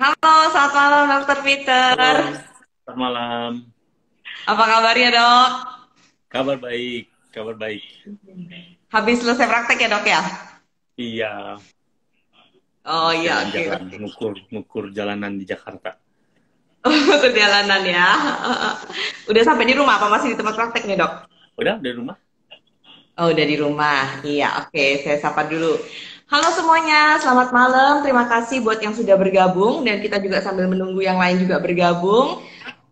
Halo, selamat malam Dokter Peter. Halo, selamat malam. Apa kabarnya dok? Kabar baik, kabar baik. Habis selesai praktek ya dok ya? Iya, Oh habis iya, oke jalan-jalan, oke. ngukur jalanan di Jakarta. Perjalanan ya. Udah sampai di rumah apa masih di tempat praktek nih dok? Udah dari rumah? Oh udah di rumah. Iya, oke. Saya sapa dulu. Halo semuanya, selamat malam. Terima kasih buat yang sudah bergabung dan kita juga sambil menunggu yang lain juga bergabung.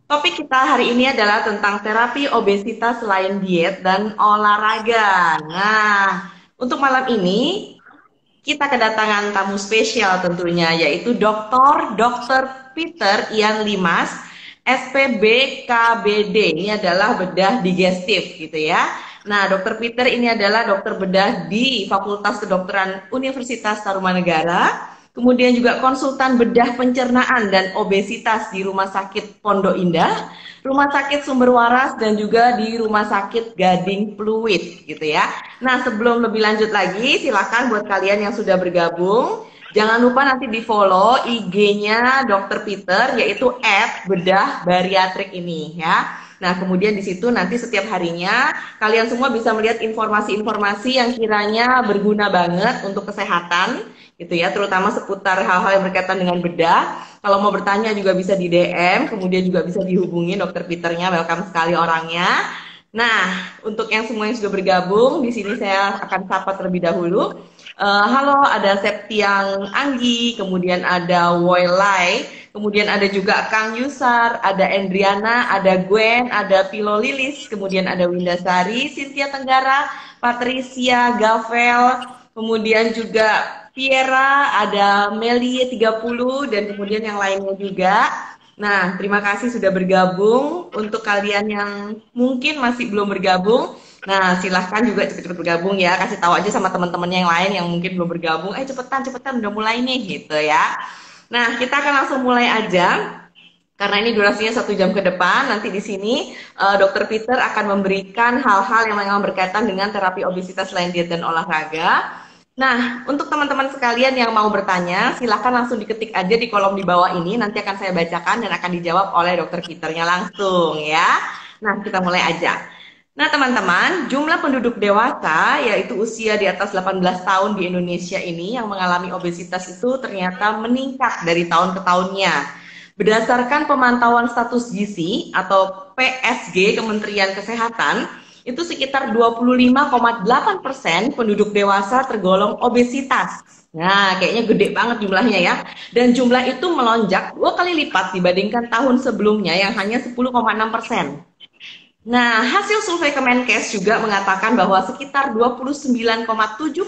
Topik kita hari ini adalah tentang terapi obesitas selain diet dan olahraga. Nah, untuk malam ini kita kedatangan tamu spesial tentunya yaitu Dr. Peter Ian Limas, SPB KBD. Ini adalah bedah digestif gitu ya. Nah, Dr. Peter ini adalah dokter bedah di Fakultas Kedokteran Universitas Tarumanegara. Kemudian juga konsultan bedah pencernaan dan obesitas di Rumah Sakit Pondok Indah, Rumah Sakit Sumber Waras, dan juga di Rumah Sakit Gading Pluit gitu ya. Nah, sebelum lebih lanjut lagi, silakan buat kalian yang sudah bergabung, jangan lupa nanti di-follow IG-nya Dr. Peter, yaitu @bedah-bariatrik ini ya. Nah, kemudian di situ nanti setiap harinya kalian semua bisa melihat informasi-informasi yang kiranya berguna banget untuk kesehatan, gitu ya, terutama seputar hal-hal yang berkaitan dengan bedah. Kalau mau bertanya juga bisa di DM, kemudian juga bisa dihubungi Dr. Peternya, welcome sekali orangnya. Nah, untuk yang semua yang sudah bergabung, di sini saya akan sapa terlebih dahulu. Halo, ada Septiang Anggi, kemudian ada Woylai, kemudian ada juga Kang Yusar, ada Endriana, ada Gwen, ada Pilo Lilis, kemudian ada Windasari, Cynthia Tenggara, Patricia, Gavel, kemudian juga Viera, ada Meli 30, dan kemudian yang lainnya juga. Nah, terima kasih sudah bergabung. Untuk kalian yang mungkin masih belum bergabung, nah silahkan juga cepet-cepet bergabung ya. Kasih tahu aja sama teman-temannya yang lain yang mungkin belum bergabung. Cepetan, cepetan, udah mulai nih gitu ya. Nah, kita akan langsung mulai aja. Karena ini durasinya 1 jam ke depan, nanti di sini Dokter Peter akan memberikan hal-hal yang memang berkaitan dengan terapi obesitas selain diet dan olahraga. Nah, untuk teman-teman sekalian yang mau bertanya, silahkan langsung diketik aja di kolom di bawah ini. Nanti akan saya bacakan dan akan dijawab oleh Dokter Peternya langsung ya. Nah, kita mulai aja. Nah, teman-teman, jumlah penduduk dewasa, yaitu usia di atas 18 tahun di Indonesia ini yang mengalami obesitas itu ternyata meningkat dari tahun ke tahunnya. Berdasarkan pemantauan status gizi atau PSG Kementerian Kesehatan, itu sekitar 25,8% penduduk dewasa tergolong obesitas. Nah, kayaknya gede banget jumlahnya ya. Dan jumlah itu melonjak 2 kali lipat dibandingkan tahun sebelumnya yang hanya 10,6%. Nah, hasil survei Kemenkes juga mengatakan bahwa sekitar 29,7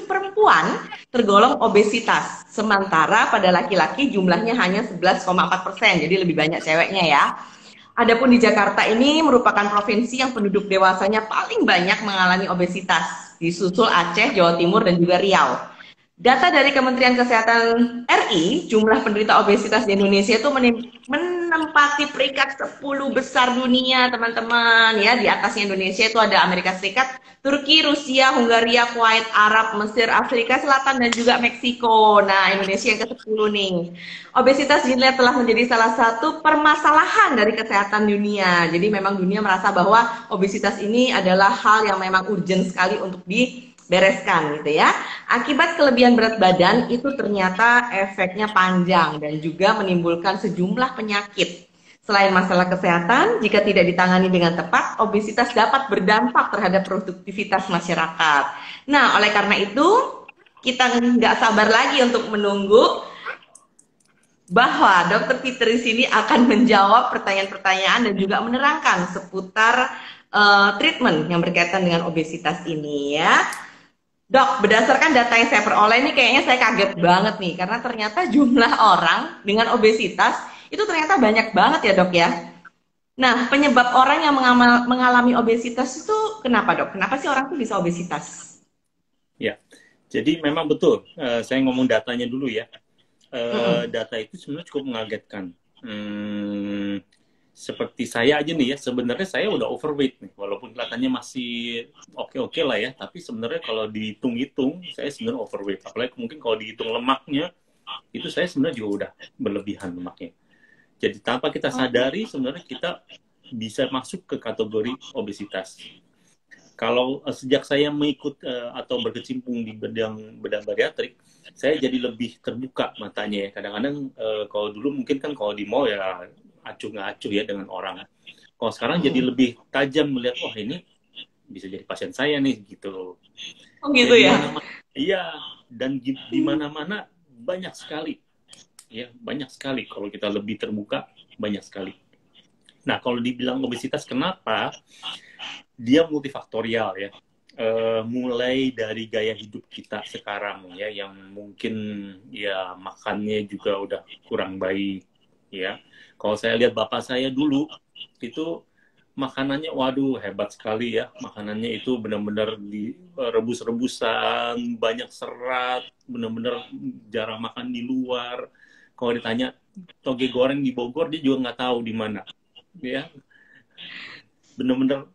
perempuan tergolong obesitas, sementara pada laki-laki jumlahnya hanya 11,4%, jadi lebih banyak ceweknya ya. Adapun di Jakarta ini merupakan provinsi yang penduduk dewasanya paling banyak mengalami obesitas, disusul Aceh, Jawa Timur, dan juga Riau. Data dari Kementerian Kesehatan RI, jumlah penderita obesitas di Indonesia itu menempati peringkat 10 besar dunia, teman-teman. Ya, di atasnya Indonesia itu ada Amerika Serikat, Turki, Rusia, Hungaria, Kuwait, Arab, Mesir, Afrika Selatan, dan juga Meksiko. Nah, Indonesia yang ke-10 nih. Obesitas dinilai telah menjadi salah satu permasalahan dari kesehatan dunia. Jadi memang dunia merasa bahwa obesitas ini adalah hal yang memang urgent sekali untuk dibereskan gitu ya. Akibat kelebihan berat badan itu ternyata efeknya panjang dan juga menimbulkan sejumlah penyakit. Selain masalah kesehatan, jika tidak ditangani dengan tepat, obesitas dapat berdampak terhadap produktivitas masyarakat. Nah, oleh karena itu, kita nggak sabar lagi untuk menunggu bahwa Dokter Peter di sini akan menjawab pertanyaan-pertanyaan dan juga menerangkan seputar treatment yang berkaitan dengan obesitas ini ya. Dok, berdasarkan data yang saya peroleh ini kayaknya saya kaget banget nih karena ternyata jumlah orang dengan obesitas itu ternyata banyak banget ya dok ya. Nah, penyebab orang yang mengalami obesitas itu kenapa dok? Kenapa sih orang tuh bisa obesitas? Ya, jadi memang betul. Saya ngomong datanya dulu ya. Mm-mm. Data itu sebenarnya cukup mengagetkan. Seperti saya aja nih ya, sebenarnya saya udah overweight nih, walaupun kelihatannya masih oke-oke lah ya, tapi sebenarnya kalau dihitung-hitung, saya sebenarnya overweight. Apalagi mungkin kalau dihitung lemaknya, itu saya sebenarnya juga udah berlebihan lemaknya. Jadi tanpa kita Oh, sadari sebenarnya kita bisa masuk ke kategori obesitas. Kalau sejak saya mengikut atau berkecimpung di bedah bariatrik, saya jadi lebih terbuka matanya ya. Kadang-kadang kalau dulu mungkin kan kalau di mall ya acuh nggak acuh ya dengan orang. Kalau sekarang jadi lebih tajam melihat, wah ini bisa jadi pasien saya nih gitu. oh Ya gitu di ya. mana-mana, iya, dan di mana-mana banyak sekali, ya banyak sekali. Kalau kita lebih terbuka, banyak sekali. Nah kalau dibilang obesitas, kenapa? Dia multifaktorial ya. Mulai dari gaya hidup kita sekarang ya, yang mungkin ya makannya juga udah kurang baik ya. Kalau saya lihat bapak saya dulu itu makanannya, waduh hebat sekali ya, makanannya itu benar-benar direbus-rebusan, banyak serat, benar-benar jarang makan di luar. Kalau ditanya toge goreng di Bogor, dia juga nggak tahu di mana ya, benar-benar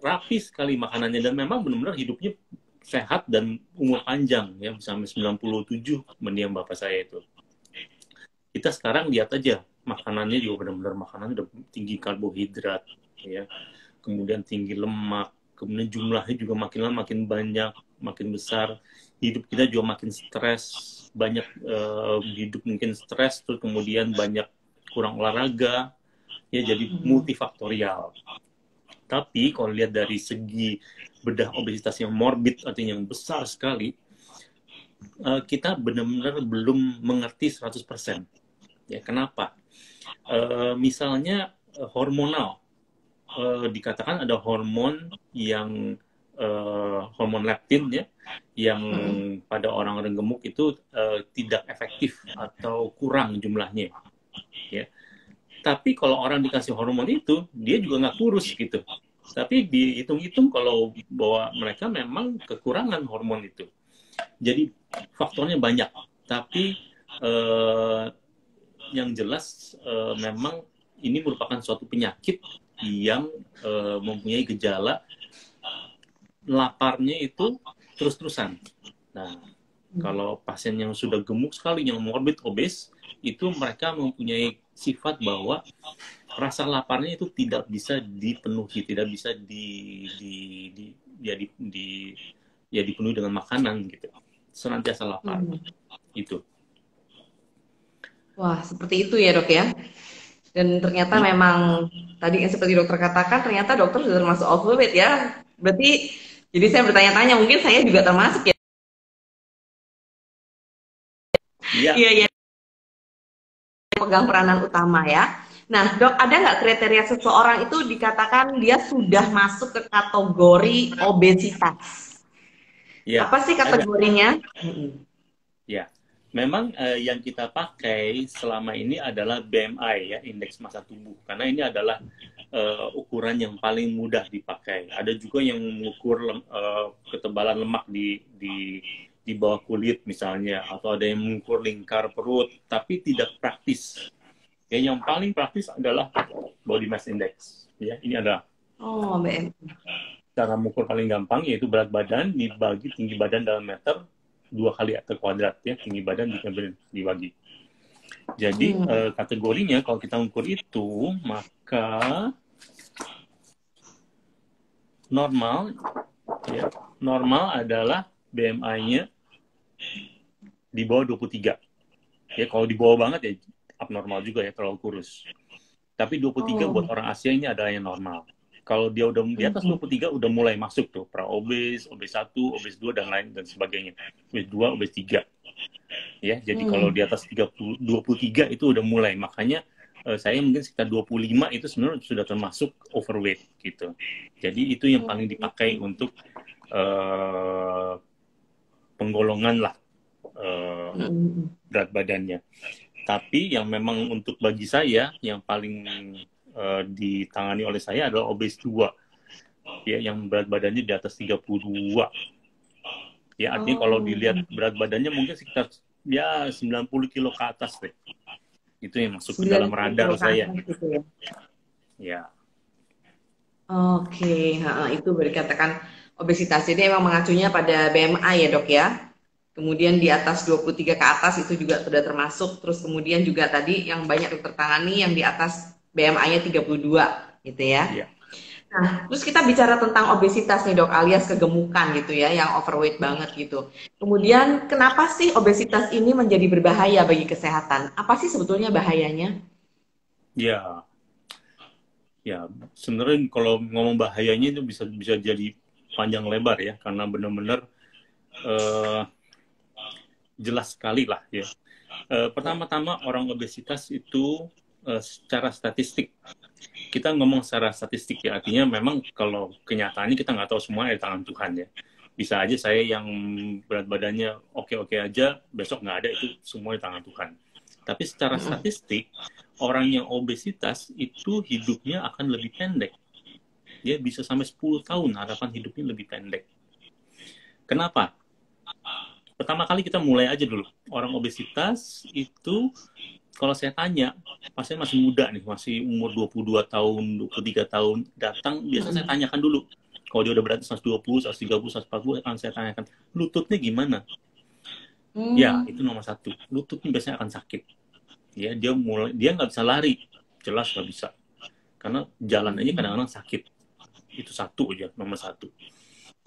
rapi sekali makanannya, dan memang benar-benar hidupnya sehat dan umur panjang ya, sampai 97 mendiang bapak saya itu. Kita sekarang lihat aja makanannya juga benar-benar makanan udah tinggi karbohidrat ya, kemudian tinggi lemak, kemudian jumlahnya juga makin lama makin banyak, makin besar. Hidup kita juga makin stres, banyak hidup mungkin stres, terus kemudian banyak kurang olahraga ya, jadi multifaktorial. Tapi kalau lihat dari segi bedah obesitas yang morbid, artinya yang besar sekali, kita benar-benar belum mengerti 100%. Ya, kenapa? Misalnya hormonal, dikatakan ada hormon yang hormon leptin ya, yang pada orang-orang gemuk itu tidak efektif atau kurang jumlahnya. Ya. Tapi kalau orang dikasih hormon itu, dia juga nggak kurus gitu. Tapi dihitung-hitung kalau bahwa mereka memang kekurangan hormon itu. Jadi faktornya banyak. Tapi yang jelas memang ini merupakan suatu penyakit yang mempunyai gejala laparnya itu terus-terusan. Nah, kalau pasien yang sudah gemuk sekali, yang morbid obes, itu mereka mempunyai sifat bahwa rasa laparnya itu tidak bisa dipenuhi, tidak bisa dipenuhi dengan makanan gitu. Senantiasa lapar. Itu. Wah, seperti itu ya dok ya. Dan ternyata memang tadi yang seperti dokter katakan, ternyata dokter sudah termasuk overweight ya. Berarti, jadi saya bertanya-tanya, mungkin saya juga termasuk ya. Iya. Iya, iya. Pegang peranan utama ya. Nah, dok, ada nggak kriteria seseorang itu dikatakan dia sudah masuk ke kategori obesitas? Ya, Apa sih ada. kategorinya? Ya, memang yang kita pakai selama ini adalah BMI ya, indeks massa tubuh, karena ini adalah ukuran yang paling mudah dipakai. Ada juga yang mengukur ketebalan lemak di bawah kulit misalnya, atau ada yang mengukur lingkar perut, tapi tidak praktis. Ya, yang paling praktis adalah body mass index. Ya, ini adalah Oh, BMI. cara mengukur paling gampang, yaitu berat badan dibagi tinggi badan dalam meter 2 kali akar kuadrat ya, tinggi badan dibagi. Jadi kategorinya kalau kita ukur itu, maka normal ya, normal adalah BMI-nya di bawah 23. Ya, kalau di bawah banget ya abnormal juga ya, terlalu kurus. Tapi 23 buat orang Asia ini adalah yang normal. Kalau dia udah di atas 23 udah mulai masuk tuh pra-obes, obes 1, obes 2 dan lain dan sebagainya. Obes 2, obes 3. Ya, jadi kalau di atas 23 itu udah mulai. Makanya saya mungkin sekitar 25 itu sebenarnya sudah termasuk overweight gitu. Jadi itu yang paling dipakai untuk penggolongan lah berat badannya. Tapi yang memang untuk bagi saya yang paling ditangani oleh saya adalah obes 2. Ya, yang berat badannya di atas 32. Ya, artinya kalau dilihat berat badannya mungkin sekitar ya 90 kilo ke atas deh. Itu yang masuk ke dalam radar saya. Gitu ya. Ya. Oke, itu berkatakan obesitas. Jadi emang mengacunya pada BMI ya dok ya? Kemudian di atas 23 ke atas itu juga sudah termasuk. Terus kemudian juga tadi yang banyak dokter tangani yang di atas BMI-nya 32 gitu ya. Iya. Nah, terus kita bicara tentang obesitas nih dok, alias kegemukan gitu ya, yang overweight banget gitu. Kemudian kenapa sih obesitas ini menjadi berbahaya bagi kesehatan? Apa sih sebetulnya bahayanya? Ya, ya. Sebenarnya kalau ngomong bahayanya itu bisa bisa jadi panjang lebar ya, karena benar-benar eh, jelas sekali lah ya. Pertama-tama orang obesitas itu secara statistik, kita ngomong secara statistik ya, artinya memang kalau kenyataannya kita nggak tahu semua di tangan Tuhan ya. Bisa aja saya yang berat badannya oke-oke aja, besok nggak ada, itu semua di tangan Tuhan. Tapi secara statistik, orang yang obesitas itu hidupnya akan lebih pendek. Ya, bisa sampai 10 tahun harapan hidupnya lebih pendek. Kenapa? Pertama kali kita mulai aja dulu. Orang obesitas itu, kalau saya tanya, pasien masih muda nih, masih umur 22 tahun, 23 tahun, datang, biasa saya tanyakan dulu. Kalau dia udah berat 120, 130, 140, akan saya tanyakan, lututnya gimana? Ya, itu nomor satu. Lututnya biasanya akan sakit. Ya, dia nggak bisa lari. Jelas nggak bisa. Karena jalan aja kadang-kadang sakit. Itu satu aja, nomor satu.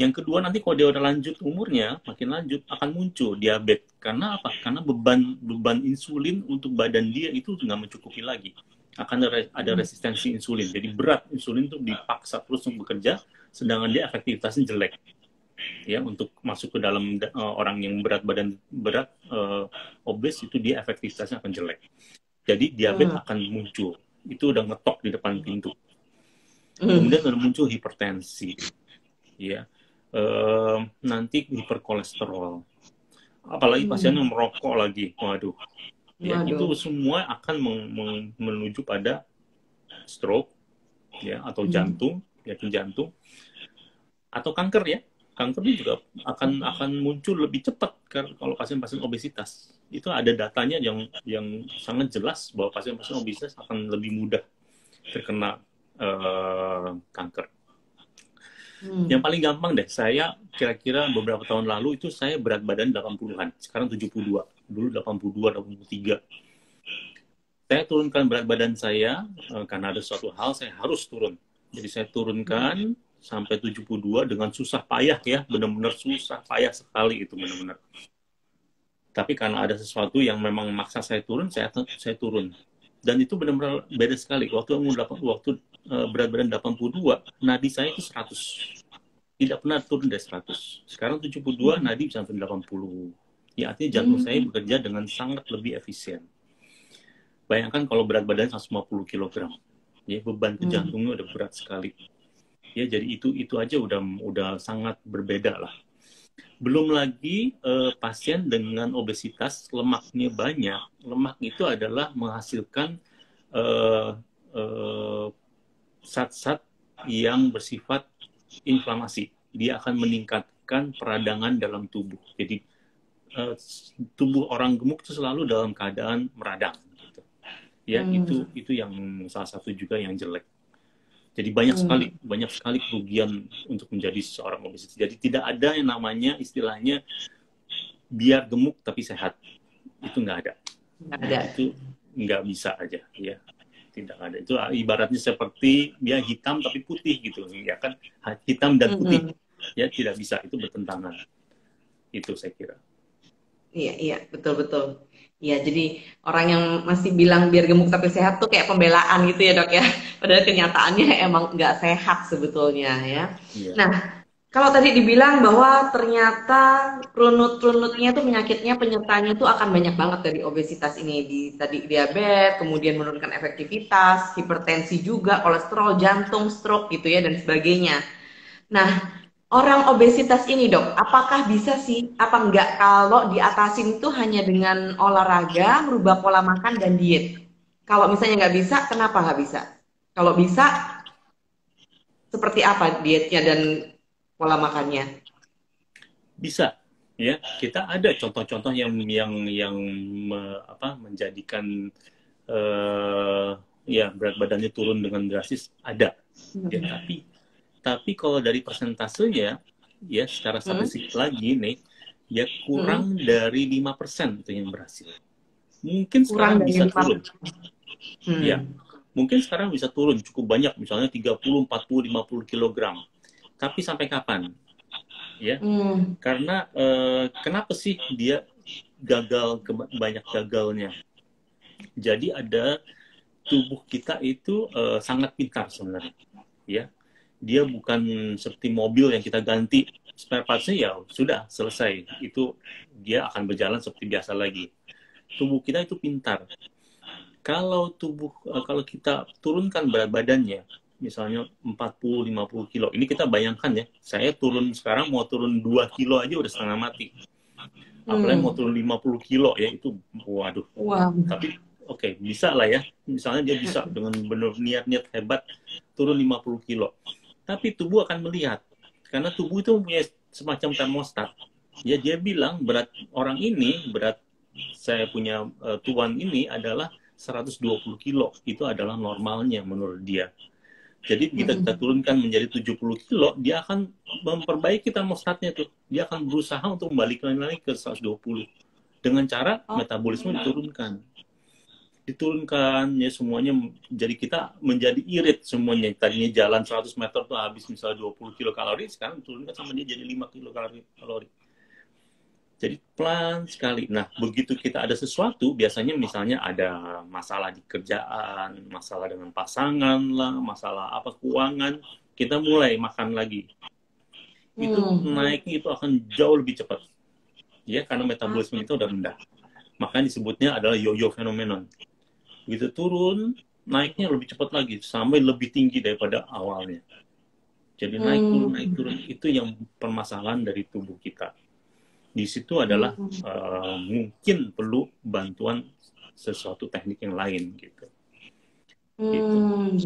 Yang kedua, nanti kalau dia udah lanjut umurnya, makin lanjut, akan muncul diabetes. Karena apa? Karena beban insulin untuk badan dia itu nggak mencukupi lagi. Akan ada resistensi insulin. Jadi berat insulin itu dipaksa terus untuk bekerja, sedangkan dia efektivitasnya jelek. Ya, untuk masuk ke dalam orang yang berat obes itu dia efektivitasnya akan jelek. Jadi diabetes akan muncul. Itu udah ngetok di depan pintu. Kemudian udah muncul hipertensi. Ya. Nanti hiperkolesterol, apalagi pasien yang merokok lagi, waduh, ya itu semua akan menuju pada stroke, ya, atau jantung, yakin jantung, atau kanker ya. Kanker ini juga akan muncul lebih cepat kalau pasien-pasien obesitas. Itu ada datanya yang sangat jelas bahwa pasien-pasien obesitas akan lebih mudah terkena kanker. Yang paling gampang deh, saya kira-kira beberapa tahun lalu itu saya berat badan 80-an, sekarang 72, dulu 82, 83. Saya turunkan berat badan saya, karena ada suatu hal saya harus turun. Jadi saya turunkan sampai 72 dengan susah payah ya, benar-benar susah payah sekali itu benar-benar. Tapi karena ada sesuatu yang memang maksa saya turun, saya turun. Dan itu benar-benar beda sekali. Waktu berat badan 82, nadi saya itu 100. Tidak pernah turun dari 100. Sekarang 72, nadi bisa sampai 80. Ya, artinya jantung saya bekerja dengan sangat lebih efisien. Bayangkan kalau berat badan 150 kg. Ya, beban ke jantungnya udah berat sekali. Ya, jadi itu aja udah sangat berbeda lah. Belum lagi pasien dengan obesitas, lemaknya banyak. Lemak itu adalah menghasilkan zat-zat yang bersifat inflamasi. Dia akan meningkatkan peradangan dalam tubuh. Jadi tubuh orang gemuk itu selalu dalam keadaan meradang. Gitu. Ya, itu yang salah satu juga yang jelek. Jadi banyak sekali kerugian untuk menjadi seorang obesitas. Jadi tidak ada yang namanya istilahnya biar gemuk tapi sehat. Itu nggak ada. Itu nggak bisa aja, ya. Tidak ada. Itu ibaratnya seperti dia hitam tapi putih gitu, ya kan? Hitam dan putih, ya tidak bisa, itu bertentangan. Itu saya kira. Iya, betul. Iya, jadi orang yang masih bilang biar gemuk tapi sehat tuh kayak pembelaan gitu ya dok ya. Padahal kenyataannya emang nggak sehat sebetulnya ya. Iya. Nah, kalau tadi dibilang bahwa ternyata runut-runutnya tuh penyakitnya penyertanya tuh akan banyak banget dari obesitas ini. Tadi diabetes, kemudian menurunkan efektivitas, hipertensi juga, kolesterol, jantung, stroke gitu ya dan sebagainya. Nah, orang obesitas ini dok, apakah bisa sih, apa enggak kalau diatasin itu hanya dengan olahraga, merubah pola makan dan diet? Kalau misalnya nggak bisa, kenapa nggak bisa? Kalau bisa, seperti apa dietnya dan pola makannya? Bisa, ya. Kita ada contoh-contoh yang menjadikan ya berat badannya turun dengan drastis, ada. Ya, tapi kalau dari persentasenya, ya secara statistik lagi nih, ya Hmm. kurang dari 5% itu yang berhasil. Mungkin Kurang sekarang dari bisa 5. turun. Hmm. Ya, mungkin sekarang bisa turun cukup banyak, misalnya 30, 40, 50 kilogram. Tapi sampai kapan? Ya, Hmm. karena kenapa sih dia gagal, banyak gagalnya? Jadi ada tubuh kita itu sangat pintar sebenarnya. Ya, dia bukan seperti mobil yang kita ganti spare parts-nya, ya sudah selesai. Itu dia akan berjalan seperti biasa lagi. Tubuh kita itu pintar. Kalau kita turunkan berat badannya, misalnya 40-50 kilo, ini kita bayangkan ya, saya turun sekarang mau turun 2 kilo aja udah setengah mati. Apalagi mau Hmm. turun 50 kilo ya, itu waduh. Wah. Tapi oke, bisa lah ya. Misalnya dia bisa dengan benar niat-niat hebat turun 50 kilo. Tapi tubuh akan melihat, karena tubuh itu punya semacam termostat. Ya, dia bilang berat orang ini, berat saya punya tuan ini adalah 120 kilo. Itu adalah normalnya menurut dia. Jadi kita Hmm. turunkan menjadi 70 kilo, dia akan memperbaiki termostatnya tuh. Dia akan berusaha untuk balikin lagi ke 120. Dengan cara Oh. metabolisme diturunkan ya semuanya, jadi kita menjadi irit semuanya. Tadinya jalan 100 meter tuh habis misalnya 20 kilo kalori, sekarang diturunkan sama dia jadi 5 kilo kalori. Jadi pelan sekali. Nah, begitu kita ada sesuatu, biasanya misalnya ada masalah di kerjaan, masalah dengan pasangan lah, masalah apa keuangan, kita mulai makan lagi. Itu Hmm. naiknya itu akan jauh lebih cepat. Ya, karena Ah. metabolisme kita udah rendah. Makanya disebutnya adalah yo-yo phenomenon. Begitu turun, naiknya lebih cepat lagi, sampai lebih tinggi daripada awalnya. Jadi naik turun, naik Hmm. turun. Itu yang permasalahan dari tubuh kita. Di situ adalah Hmm. mungkin perlu bantuan sesuatu teknik yang lain gitu. Gitu.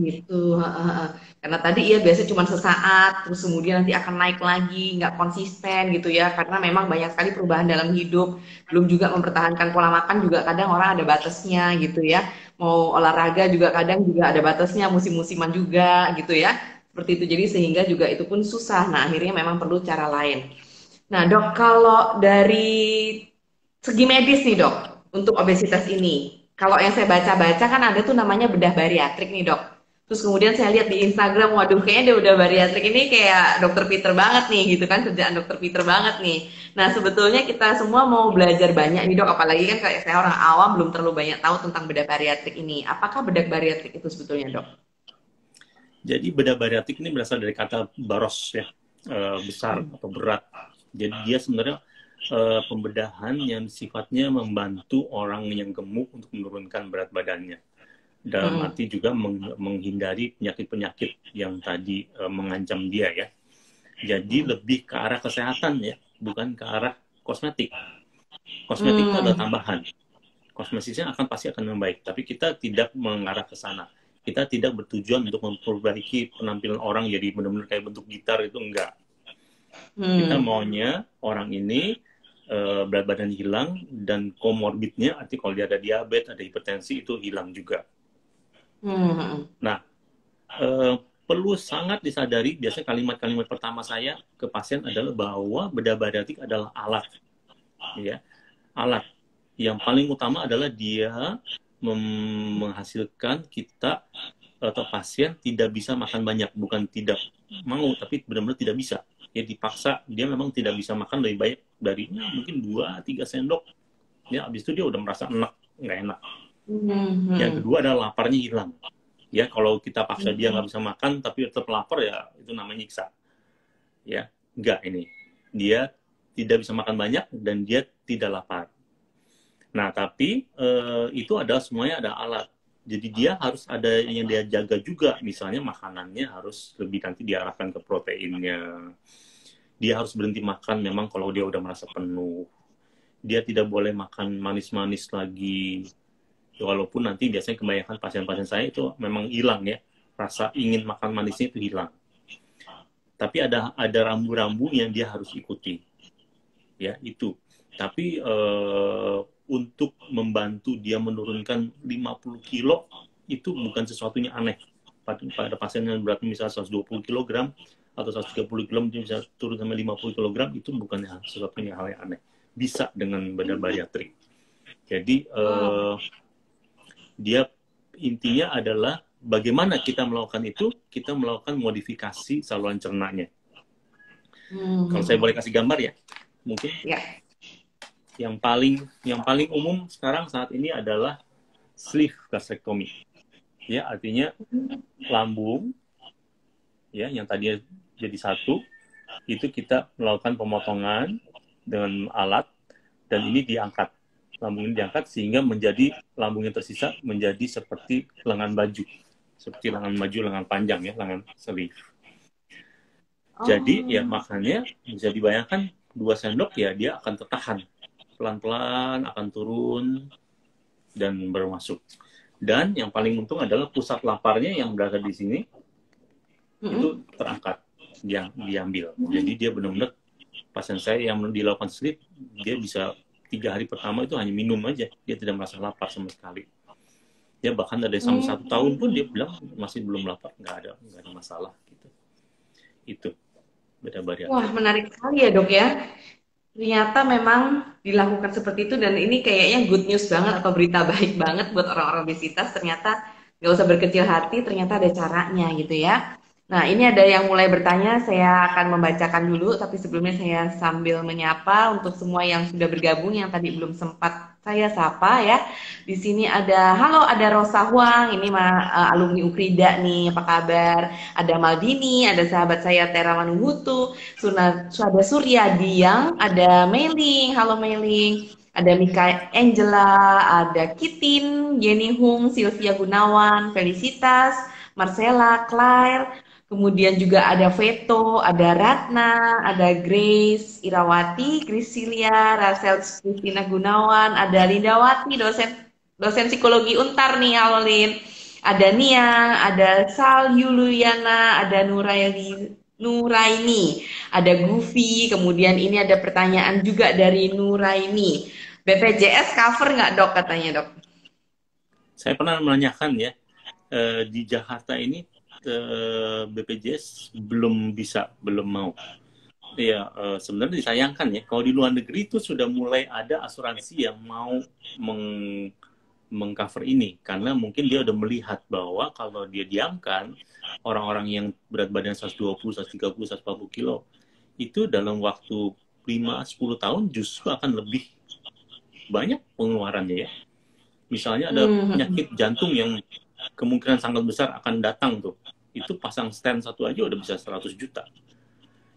Gitu. Ha, ha, ha. Karena tadi ya biasa cuma sesaat, terus kemudian nanti akan naik lagi, nggak konsisten gitu ya. Karena memang banyak sekali perubahan dalam hidup. Belum juga mempertahankan pola makan juga kadang orang ada batasnya gitu ya. Mau olahraga juga kadang juga ada batasnya, musim-musiman juga gitu ya. Seperti itu. Jadi sehingga juga itu pun susah. Nah akhirnya memang perlu cara lain. Nah dok, kalau dari segi medis nih dok, untuk obesitas ini. Kalau yang saya baca-baca kan ada tuh namanya bedah bariatrik nih dok. Terus kemudian saya lihat di Instagram, waduh kayaknya dia udah bariatrik ini kayak dokter Peter banget nih gitu kan, kerjaan dokter Peter banget nih. Nah sebetulnya kita semua mau belajar banyak nih dok, apalagi kan kayak saya orang awam belum terlalu banyak tahu tentang bedah bariatrik ini. Apakah bedah bariatrik itu sebetulnya dok? Jadi bedah bariatrik ini berasal dari kata baros ya, besar atau berat. Jadi dia sebenarnya pembedahan yang sifatnya membantu orang yang gemuk untuk menurunkan berat badannya. Dalam Hmm. arti juga menghindari penyakit-penyakit yang tadi mengancam dia ya. Jadi lebih ke arah kesehatan ya, bukan ke arah kosmetik. Kosmetik itu adalah Hmm. tambahan. Kosmetiknya pasti akan membaik, tapi kita tidak mengarah ke sana. Kita tidak bertujuan untuk memperbaiki penampilan orang jadi benar-benar kayak bentuk gitar, itu enggak. Kita Hmm. maunya orang ini berat badan hilang dan komorbidnya, arti kalau dia ada diabetes, ada hipertensi itu hilang juga. Hmm. Nah, eh, perlu sangat disadari, biasanya kalimat-kalimat pertama saya ke pasien adalah bahwa bedah bariatrik adalah alat, ya, alat. Yang paling utama adalah dia menghasilkan kita atau pasien tidak bisa makan banyak, bukan tidak mau, tapi benar-benar tidak bisa. Ya dipaksa, dia memang tidak bisa makan lebih banyak dari mungkin 2-3 sendok. Ya, habis itu dia udah merasa enak, nggak enak. Yang Hmm. kedua adalah laparnya hilang. Ya, kalau kita paksa dia Hmm. nggak bisa makan, tapi tetap lapar, ya itu namanya nyiksa. Ya, nggak ini. Dia tidak bisa makan banyak dan dia tidak lapar. Nah, tapi itu adalah semuanya ada alat. Jadi dia harus ada yang dia jaga juga. Misalnya makanannya harus lebih nanti diarahkan ke proteinnya. Dia harus berhenti makan memang kalau dia udah merasa penuh. Dia tidak boleh makan manis-manis lagi. Walaupun nanti biasanya kebanyakan pasien-pasien saya itu memang hilang ya. Rasa ingin makan manisnya itu hilang. Tapi ada rambu-rambu yang dia harus ikuti. Ya, itu. Tapi untuk membantu dia menurunkan 50 kilo itu bukan sesuatunya aneh. Pada pasien yang beratnya misalnya 120 kg atau 130 kg dia bisa turun sampai 50 kg, itu bukan sesuatu yang hal yang aneh. bisa dengan bedah bariatrik. Jadi dia intinya adalah bagaimana kita melakukan itu, kita melakukan modifikasi saluran cernanya. Kalau saya boleh kasih gambar ya, mungkin Ya. yang paling umum sekarang saat ini adalah sleeve gastrectomy. Ya, artinya lambung ya yang tadinya jadi satu, itu kita melakukan pemotongan dengan alat dan ini diangkat. Lambung ini diangkat sehingga menjadi lambung yang tersisa menjadi seperti lengan baju. Seperti lengan baju, lengan panjang ya, lengan sleeve. Jadi ya makanya bisa dibayangkan 2 sendok ya dia akan tertahan. Pelan-pelan akan turun dan bermasuk. Dan yang paling untung adalah pusat laparnya yang berada di sini itu terangkat, diambil. Jadi dia benar-benar pasien saya yang dilakukan sleep, dia bisa 3 hari pertama itu hanya minum aja, dia tidak merasa lapar sama sekali. Dia bahkan ada sampai 1 tahun pun dia bilang masih belum lapar, nggak ada masalah gitu. Itu bedah bariatrik. Wah, menarik sekali ya dok ya. Ternyata memang dilakukan seperti itu dan ini kayaknya good news banget atau berita baik banget buat orang-orang obesitas. Ternyata nggak usah berkecil hati, ternyata ada caranya gitu ya. Nah, ini ada yang mulai bertanya, saya akan membacakan dulu, tapi sebelumnya saya sambil menyapa untuk semua yang sudah bergabung, yang tadi belum sempat saya sapa ya. Di sini ada, halo, ada Rosa Huang, ini alumni Ukrida nih, apa kabar? Ada Maldini, ada sahabat saya Tera Manuhutu, ada Surya Diang, ada Mailing, halo Mailing. Ada Mika Angela, ada Kitin, Jenny Hung, Sylvia Gunawan, Felicitas, Marcella, Claire, kemudian juga ada Veto, ada Ratna, ada Grace, Irawati, Grisilia, Rasel Christina Gunawan, ada Lindawati, dosen psikologi Untar nih, halo Lin. Ada Nia, ada Sal Yuliana, ada Nuraini, ada Gufi, kemudian ini ada pertanyaan juga dari Nuraini. BPJS cover nggak dok katanya dok? Saya pernah menanyakan ya, di Jakarta ini BPJS belum mau. Ya sebenarnya disayangkan ya, kalau di luar negeri itu sudah mulai ada asuransi yang mau mengcover ini, karena mungkin dia udah melihat bahwa kalau dia diamkan, orang-orang yang berat badan 120, 130, 140 kilo, itu dalam waktu 5-10 tahun justru akan lebih banyak pengeluarannya ya. Misalnya ada penyakit jantung yang kemungkinan sangat besar akan datang tuh. Itu pasang stent satu aja udah bisa 100 juta.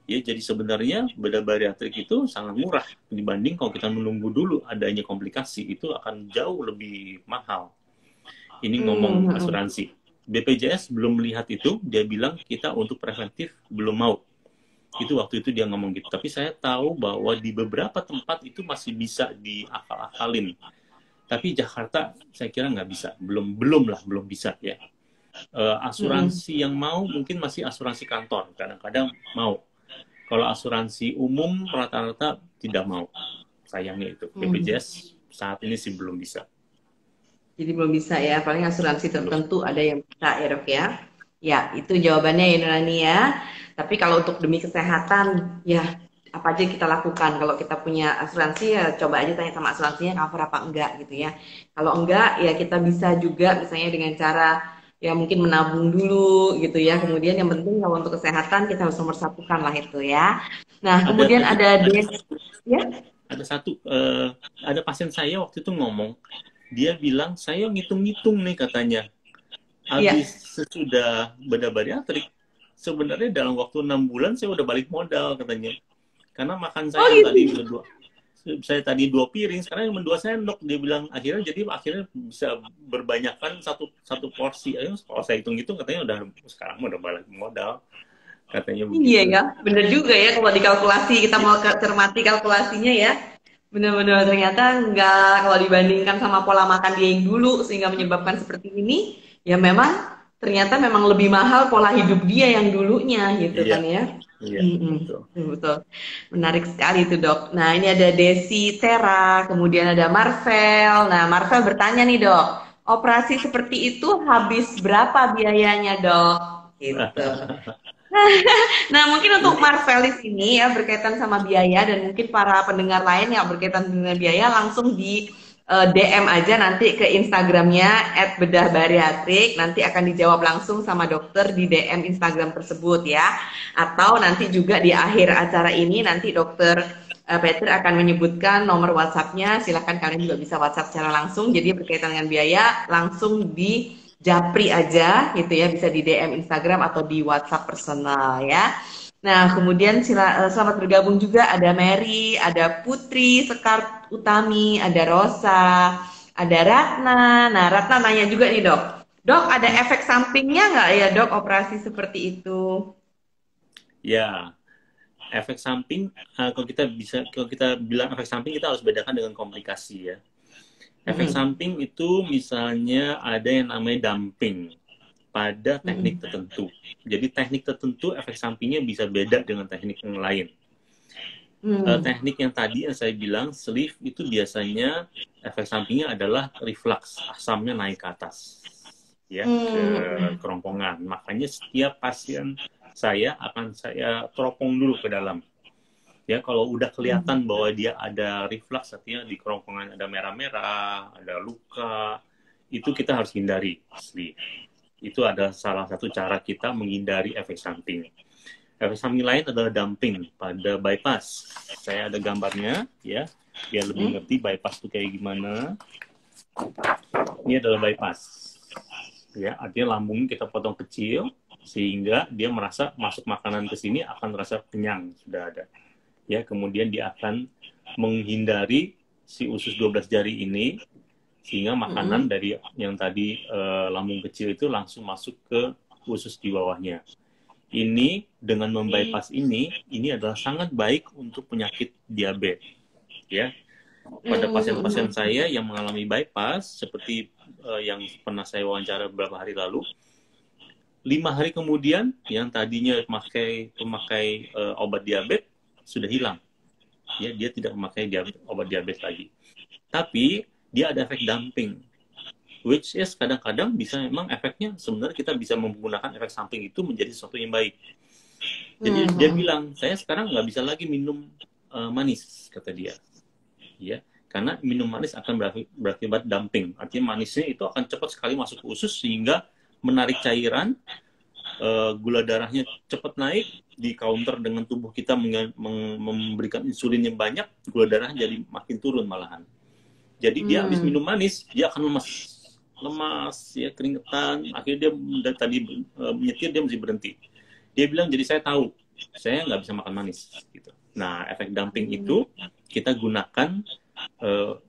Ya, jadi sebenarnya bedah bariatrik itu sangat murah dibanding kalau kita menunggu dulu adanya komplikasi, itu akan jauh lebih mahal. Ini ngomong asuransi. BPJS belum melihat itu, dia bilang kita untuk preventif belum mau. Itu waktu itu dia ngomong gitu. Tapi saya tahu bahwa di beberapa tempat itu masih bisa diakal-akalin. Tapi Jakarta saya kira nggak bisa. Belum bisa ya. Asuransi yang mau mungkin masih asuransi kantor. Kadang-kadang mau. Kalau asuransi umum rata-rata tidak mau. Sayangnya itu. BPJS saat ini sih belum bisa. Jadi belum bisa ya. Paling asuransi tertentu ada yang bisa ya dok ya. Ya, itu jawabannya ya Nurani ya. Tapi kalau untuk demi kesehatan, ya apa aja kita lakukan. Kalau kita punya asuransi, ya coba aja tanya sama asuransinya cover apa enggak gitu ya. Kalau enggak, ya kita bisa juga misalnya dengan cara ya mungkin menabung dulu gitu ya. Kemudian yang penting kalau untuk kesehatan kita harus nomor 1-kan lah itu ya. Nah, kemudian ada ya. Ada pasien saya waktu itu ngomong, dia bilang saya ngitung-ngitung nih katanya. Habis sesudah bedah bariatrik, sebenarnya dalam waktu 6 bulan saya udah balik modal katanya. Karena makan saya gitu. tadi 2 piring, sekarang cuma 2 sendok. Dia bilang akhirnya bisa berbanyakkan satu porsi. Kalau saya hitung-hitung katanya sekarang udah balik modal. Katanya begitu. Iya ya, bener juga ya kalau dikalkulasi, kita mau cermati kalkulasinya ya. Benar-benar ternyata nggak, kalau dibandingkan sama pola makan dia yang dulu sehingga menyebabkan seperti ini, ya memang ternyata memang lebih mahal pola hidup dia yang dulunya gitu kan ya. Iya, betul. Menarik sekali itu dok. Nah ini ada Desi Tera, kemudian ada Marvel. Nah Marvel bertanya nih dok, operasi seperti itu habis berapa biayanya dok? Gitu. Nah, mungkin untuk Marvelis ini ya berkaitan sama biaya dan mungkin para pendengar lain yang berkaitan dengan biaya langsung di DM aja nanti ke Instagramnya @bedahbariatrik, nanti akan dijawab langsung sama dokter di DM Instagram tersebut ya. Atau nanti juga di akhir acara ini nanti dokter Peter akan menyebutkan nomor WhatsApp-nya, silahkan kalian juga bisa WhatsApp secara langsung. Jadi berkaitan dengan biaya langsung di Japri aja gitu ya, bisa di DM Instagram atau di WhatsApp personal ya. Nah, kemudian selamat bergabung juga ada Mary, ada Putri, Sekar Utami, ada Rosa, ada Ratna. Nah, Ratna nanya juga nih dok, dok ada efek sampingnya nggak ya dok operasi seperti itu? Ya, efek samping, kalau kita bilang efek samping, kita harus bedakan dengan komplikasi ya. Efek Mm-mm. samping itu misalnya ada yang namanya dumping pada teknik Mm-mm. tertentu. Jadi teknik tertentu efek sampingnya bisa beda dengan teknik yang lain. Mm. Teknik yang tadi yang saya bilang sleeve itu biasanya efek sampingnya adalah reflux, asamnya naik ke atas ya, ke Mm. kerongkongan. Makanya setiap pasien saya akan saya teropong dulu ke dalam. Ya, kalau udah Mm. kelihatan bahwa dia ada reflux, artinya di kerongkongan ada merah-merah, ada luka, itu kita harus hindari. Asli. Itu ada salah satu cara kita menghindari efek samping. Efek samping lain adalah dumping pada bypass. Saya ada gambarnya, ya, biar lebih Mm. ngerti bypass itu kayak gimana. Ini adalah bypass. Ya, artinya lambung kita potong kecil, sehingga dia merasa masuk makanan ke sini akan merasa kenyang, sudah ada. Ya, kemudian dia akan menghindari si usus 12 jari ini, sehingga makanan Mm. dari yang tadi lambung kecil itu langsung masuk ke usus di bawahnya. Ini dengan membypass ini adalah sangat baik untuk penyakit diabetes. Ya, pada pasien-pasien Mm. saya yang mengalami bypass, seperti yang pernah saya wawancara beberapa hari lalu, 5 hari kemudian yang tadinya pemakai obat diabetes sudah hilang. Ya, dia tidak memakai obat diabetes lagi. Tapi dia ada efek dumping, which is kadang-kadang bisa memang efeknya sebenarnya kita bisa menggunakan efek samping itu menjadi sesuatu yang baik. Jadi dia Mm. bilang, saya sekarang nggak bisa lagi minum manis, kata dia. Ya, karena minum manis akan berakibat dumping. Artinya manisnya itu akan cepat sekali masuk ke usus sehingga menarik cairan, gula darahnya cepat naik, di counter dengan tubuh kita memberikan insulin yang banyak, gula darahnya jadi makin turun malahan. Jadi dia habis Mm. minum manis, dia akan lemas, ya, keringetan. Akhirnya dia tadi menyetir, dia mesti berhenti. Dia bilang, jadi saya tahu, saya nggak bisa makan manis. Gitu. Nah, efek dumping itu kita gunakan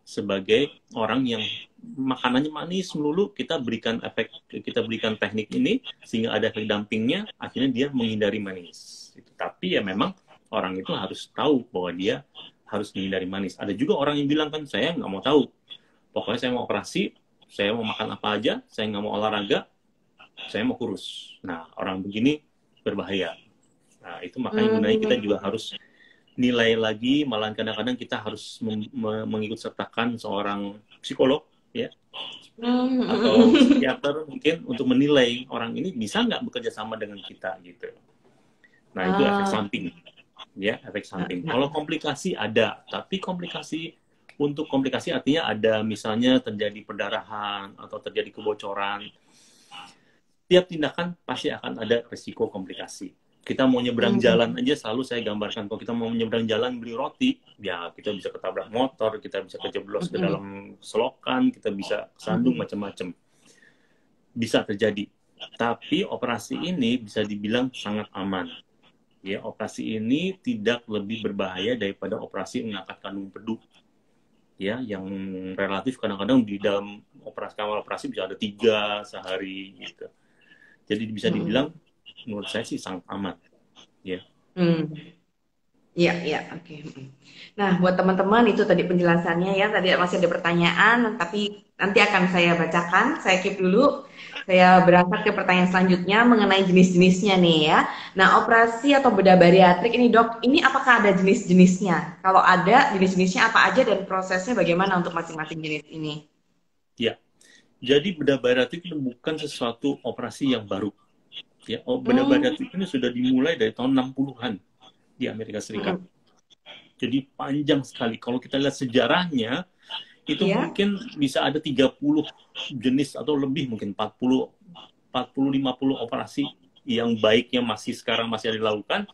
sebagai orang yang makanannya manis melulu, kita berikan teknik ini sehingga ada efek dumpingnya, akhirnya dia menghindari manis. Gitu. Tapi ya memang orang itu harus tahu bahwa dia harus menghindari manis. Ada juga orang yang bilang kan, saya nggak mau tahu, pokoknya saya mau operasi, saya mau makan apa aja, saya nggak mau olahraga, saya mau kurus. Nah, orang begini berbahaya. Nah, itu makanya gunanya kita juga harus nilai lagi, malah kadang-kadang kita harus mengikut sertakan seorang psikolog, ya, atau psikiater mungkin untuk menilai orang ini bisa nggak bekerja sama dengan kita gitu. Nah, itu efek samping, ya, efek samping. Kalau komplikasi ada, tapi untuk komplikasi artinya ada misalnya terjadi perdarahan atau terjadi kebocoran. Tiap tindakan pasti akan ada risiko komplikasi. Kita mau nyebrang jalan aja selalu saya gambarkan, kalau kita mau nyebrang jalan beli roti, ya kita bisa ketabrak motor, kita bisa kejeblos ke dalam selokan, kita bisa kesandung, macam-macam. Bisa terjadi. Tapi operasi ini bisa dibilang sangat aman. Ya, operasi ini tidak lebih berbahaya daripada operasi mengangkat kandung pedu. Ya, yang relatif kadang-kadang di dalam kamar operasi bisa ada 3 sehari gitu. Jadi bisa dibilang menurut saya sih sangat aman, ya. Iya, iya, oke. Nah, buat teman-teman itu tadi penjelasannya ya. Tadi masih ada pertanyaan, tapi nanti akan saya bacakan. Saya keep dulu. Saya berangkat ke pertanyaan selanjutnya mengenai jenis-jenisnya nih ya. Nah, operasi atau bedah bariatrik ini dok, ini apakah ada jenis-jenisnya? Kalau ada, jenis-jenisnya apa aja dan prosesnya bagaimana untuk masing-masing jenis ini? Ya, jadi bedah bariatrik itu bukan sesuatu operasi yang baru. Ya, bedah bariatrik ini sudah dimulai dari tahun 60-an di Amerika Serikat. Jadi panjang sekali. Kalau kita lihat sejarahnya, itu mungkin bisa ada 30 jenis atau lebih, mungkin 40, 50 operasi yang baiknya sekarang masih ada dilakukan,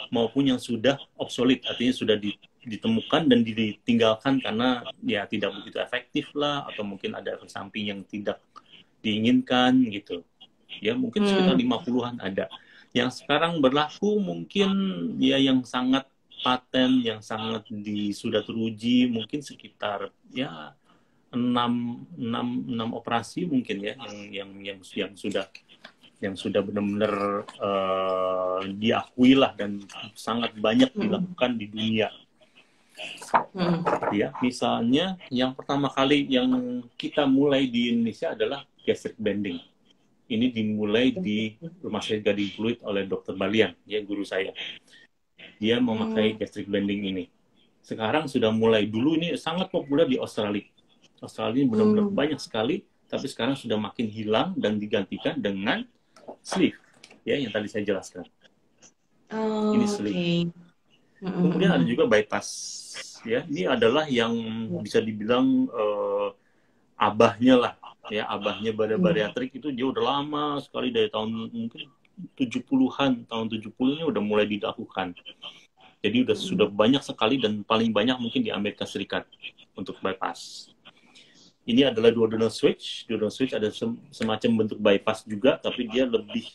maupun yang sudah obsolete, artinya sudah ditemukan dan ditinggalkan karena ya tidak begitu efektif lah, atau mungkin ada efek samping yang tidak diinginkan gitu. Ya mungkin sekitar 50-an ada. Yang sekarang berlaku mungkin ya yang sangat paten, yang sangat sudah teruji, mungkin sekitar ya 6 operasi mungkin ya yang sudah benar-benar diakui lah dan sangat banyak dilakukan di dunia. Ya, misalnya yang pertama kali yang kita mulai di Indonesia adalah gastric banding. Ini dimulai di Rumah Sakit Gading Pluit oleh Dr. Balian, ya guru saya. Dia memakai gastric banding ini. Sekarang sudah mulai, dulu ini sangat populer di Australia. Australia ini benar-benar banyak sekali, tapi sekarang sudah makin hilang dan digantikan dengan sleeve, ya yang tadi saya jelaskan. Ini sleeve. Kemudian ada juga bypass, ya ini adalah yang bisa dibilang abahnya lah, ya abahnya bariatrik itu dia udah lama sekali dari tahun mungkin 70-an, tahun 70-nya udah mulai dilakukan. Jadi sudah banyak sekali dan paling banyak mungkin di Amerika Serikat untuk bypass. Ini adalah duodenal switch. Duodenal switch ada semacam bentuk bypass juga, tapi dia lebih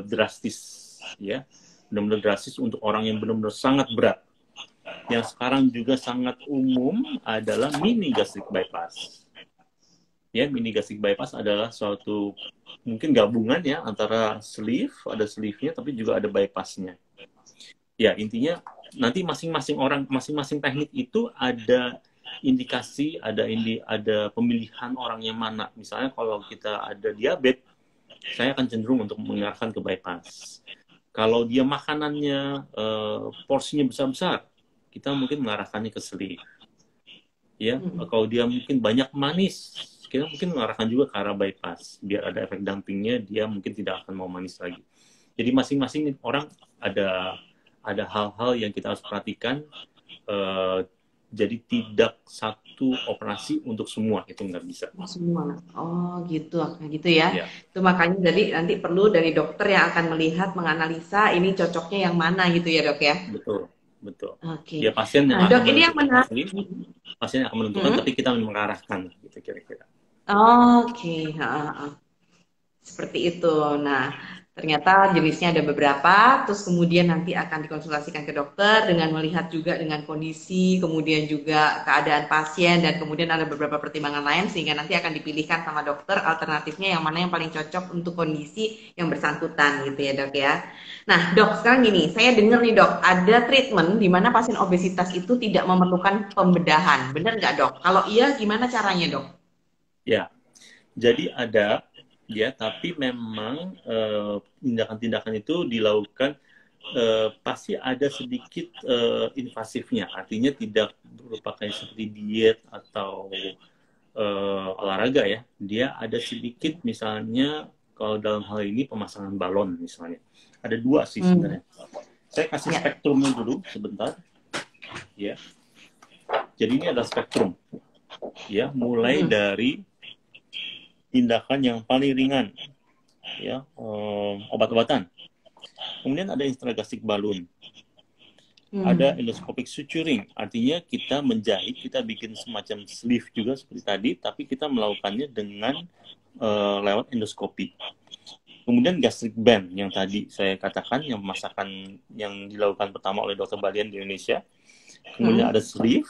drastis, ya. Benar-benar drastis untuk orang yang benar-benar sangat berat. Yang sekarang juga sangat umum adalah mini gastric bypass. Ya, mini gastric bypass adalah suatu mungkin gabungan ya antara sleeve, ada sleeve-nya tapi juga ada bypass-nya. Ya, intinya nanti masing-masing orang, masing-masing teknik itu ada indikasi, ada pemilihan orang yang mana. Misalnya kalau kita ada diabetes, saya akan cenderung untuk mengarahkan ke bypass. Kalau dia makanannya porsinya besar-besar, kita mungkin mengarahkannya ke sleeve. Ya, kalau dia mungkin banyak manis, kita mungkin mengarahkan juga ke arah bypass. Biar ada efek dampingnya, dia mungkin tidak akan mau manis lagi. Jadi masing-masing orang ada hal-hal yang kita harus perhatikan. Jadi tidak satu operasi untuk semua, itu nggak bisa. Semua. Oh gitu ya. Itu makanya jadi nanti perlu dari dokter yang akan melihat, menganalisa ini cocoknya yang mana gitu ya dok ya. Betul. Oke. Ya pasien yang dok ini yang menarik. Pasien yang akan menentukan, tapi kita mengarahkan gitu kira-kira. Oke. Seperti itu. Nah, ternyata jenisnya ada beberapa, terus kemudian nanti akan dikonsultasikan ke dokter dengan melihat juga dengan kondisi, kemudian juga keadaan pasien, dan kemudian ada beberapa pertimbangan lain, sehingga nanti akan dipilihkan sama dokter alternatifnya yang mana yang paling cocok untuk kondisi yang bersangkutan gitu ya dok ya. Nah dok, sekarang gini, saya dengar nih dok, ada treatment di mana pasien obesitas itu tidak memerlukan pembedahan, benar nggak dok? Kalau iya, gimana caranya dok? Ya, jadi ada, ya, tapi memang tindakan-tindakan itu dilakukan pasti ada sedikit invasifnya, artinya tidak berupa kayak seperti diet atau olahraga ya. Dia ada sedikit, misalnya kalau dalam hal ini pemasangan balon misalnya. Ada dua sih sebenarnya. Saya kasih spektrumnya dulu sebentar, ya. Jadi ini adalah spektrum, ya, mulai dari tindakan yang paling ringan, ya, obat-obatan. Kemudian ada intragastric balloon, ada endoscopic suturing, artinya kita menjahit, kita bikin semacam sleeve juga seperti tadi, tapi kita melakukannya dengan lewat endoskopi. Kemudian gastric band yang tadi saya katakan, yang masakan yang dilakukan pertama oleh Dr. Balian di Indonesia. Kemudian ada sleeve,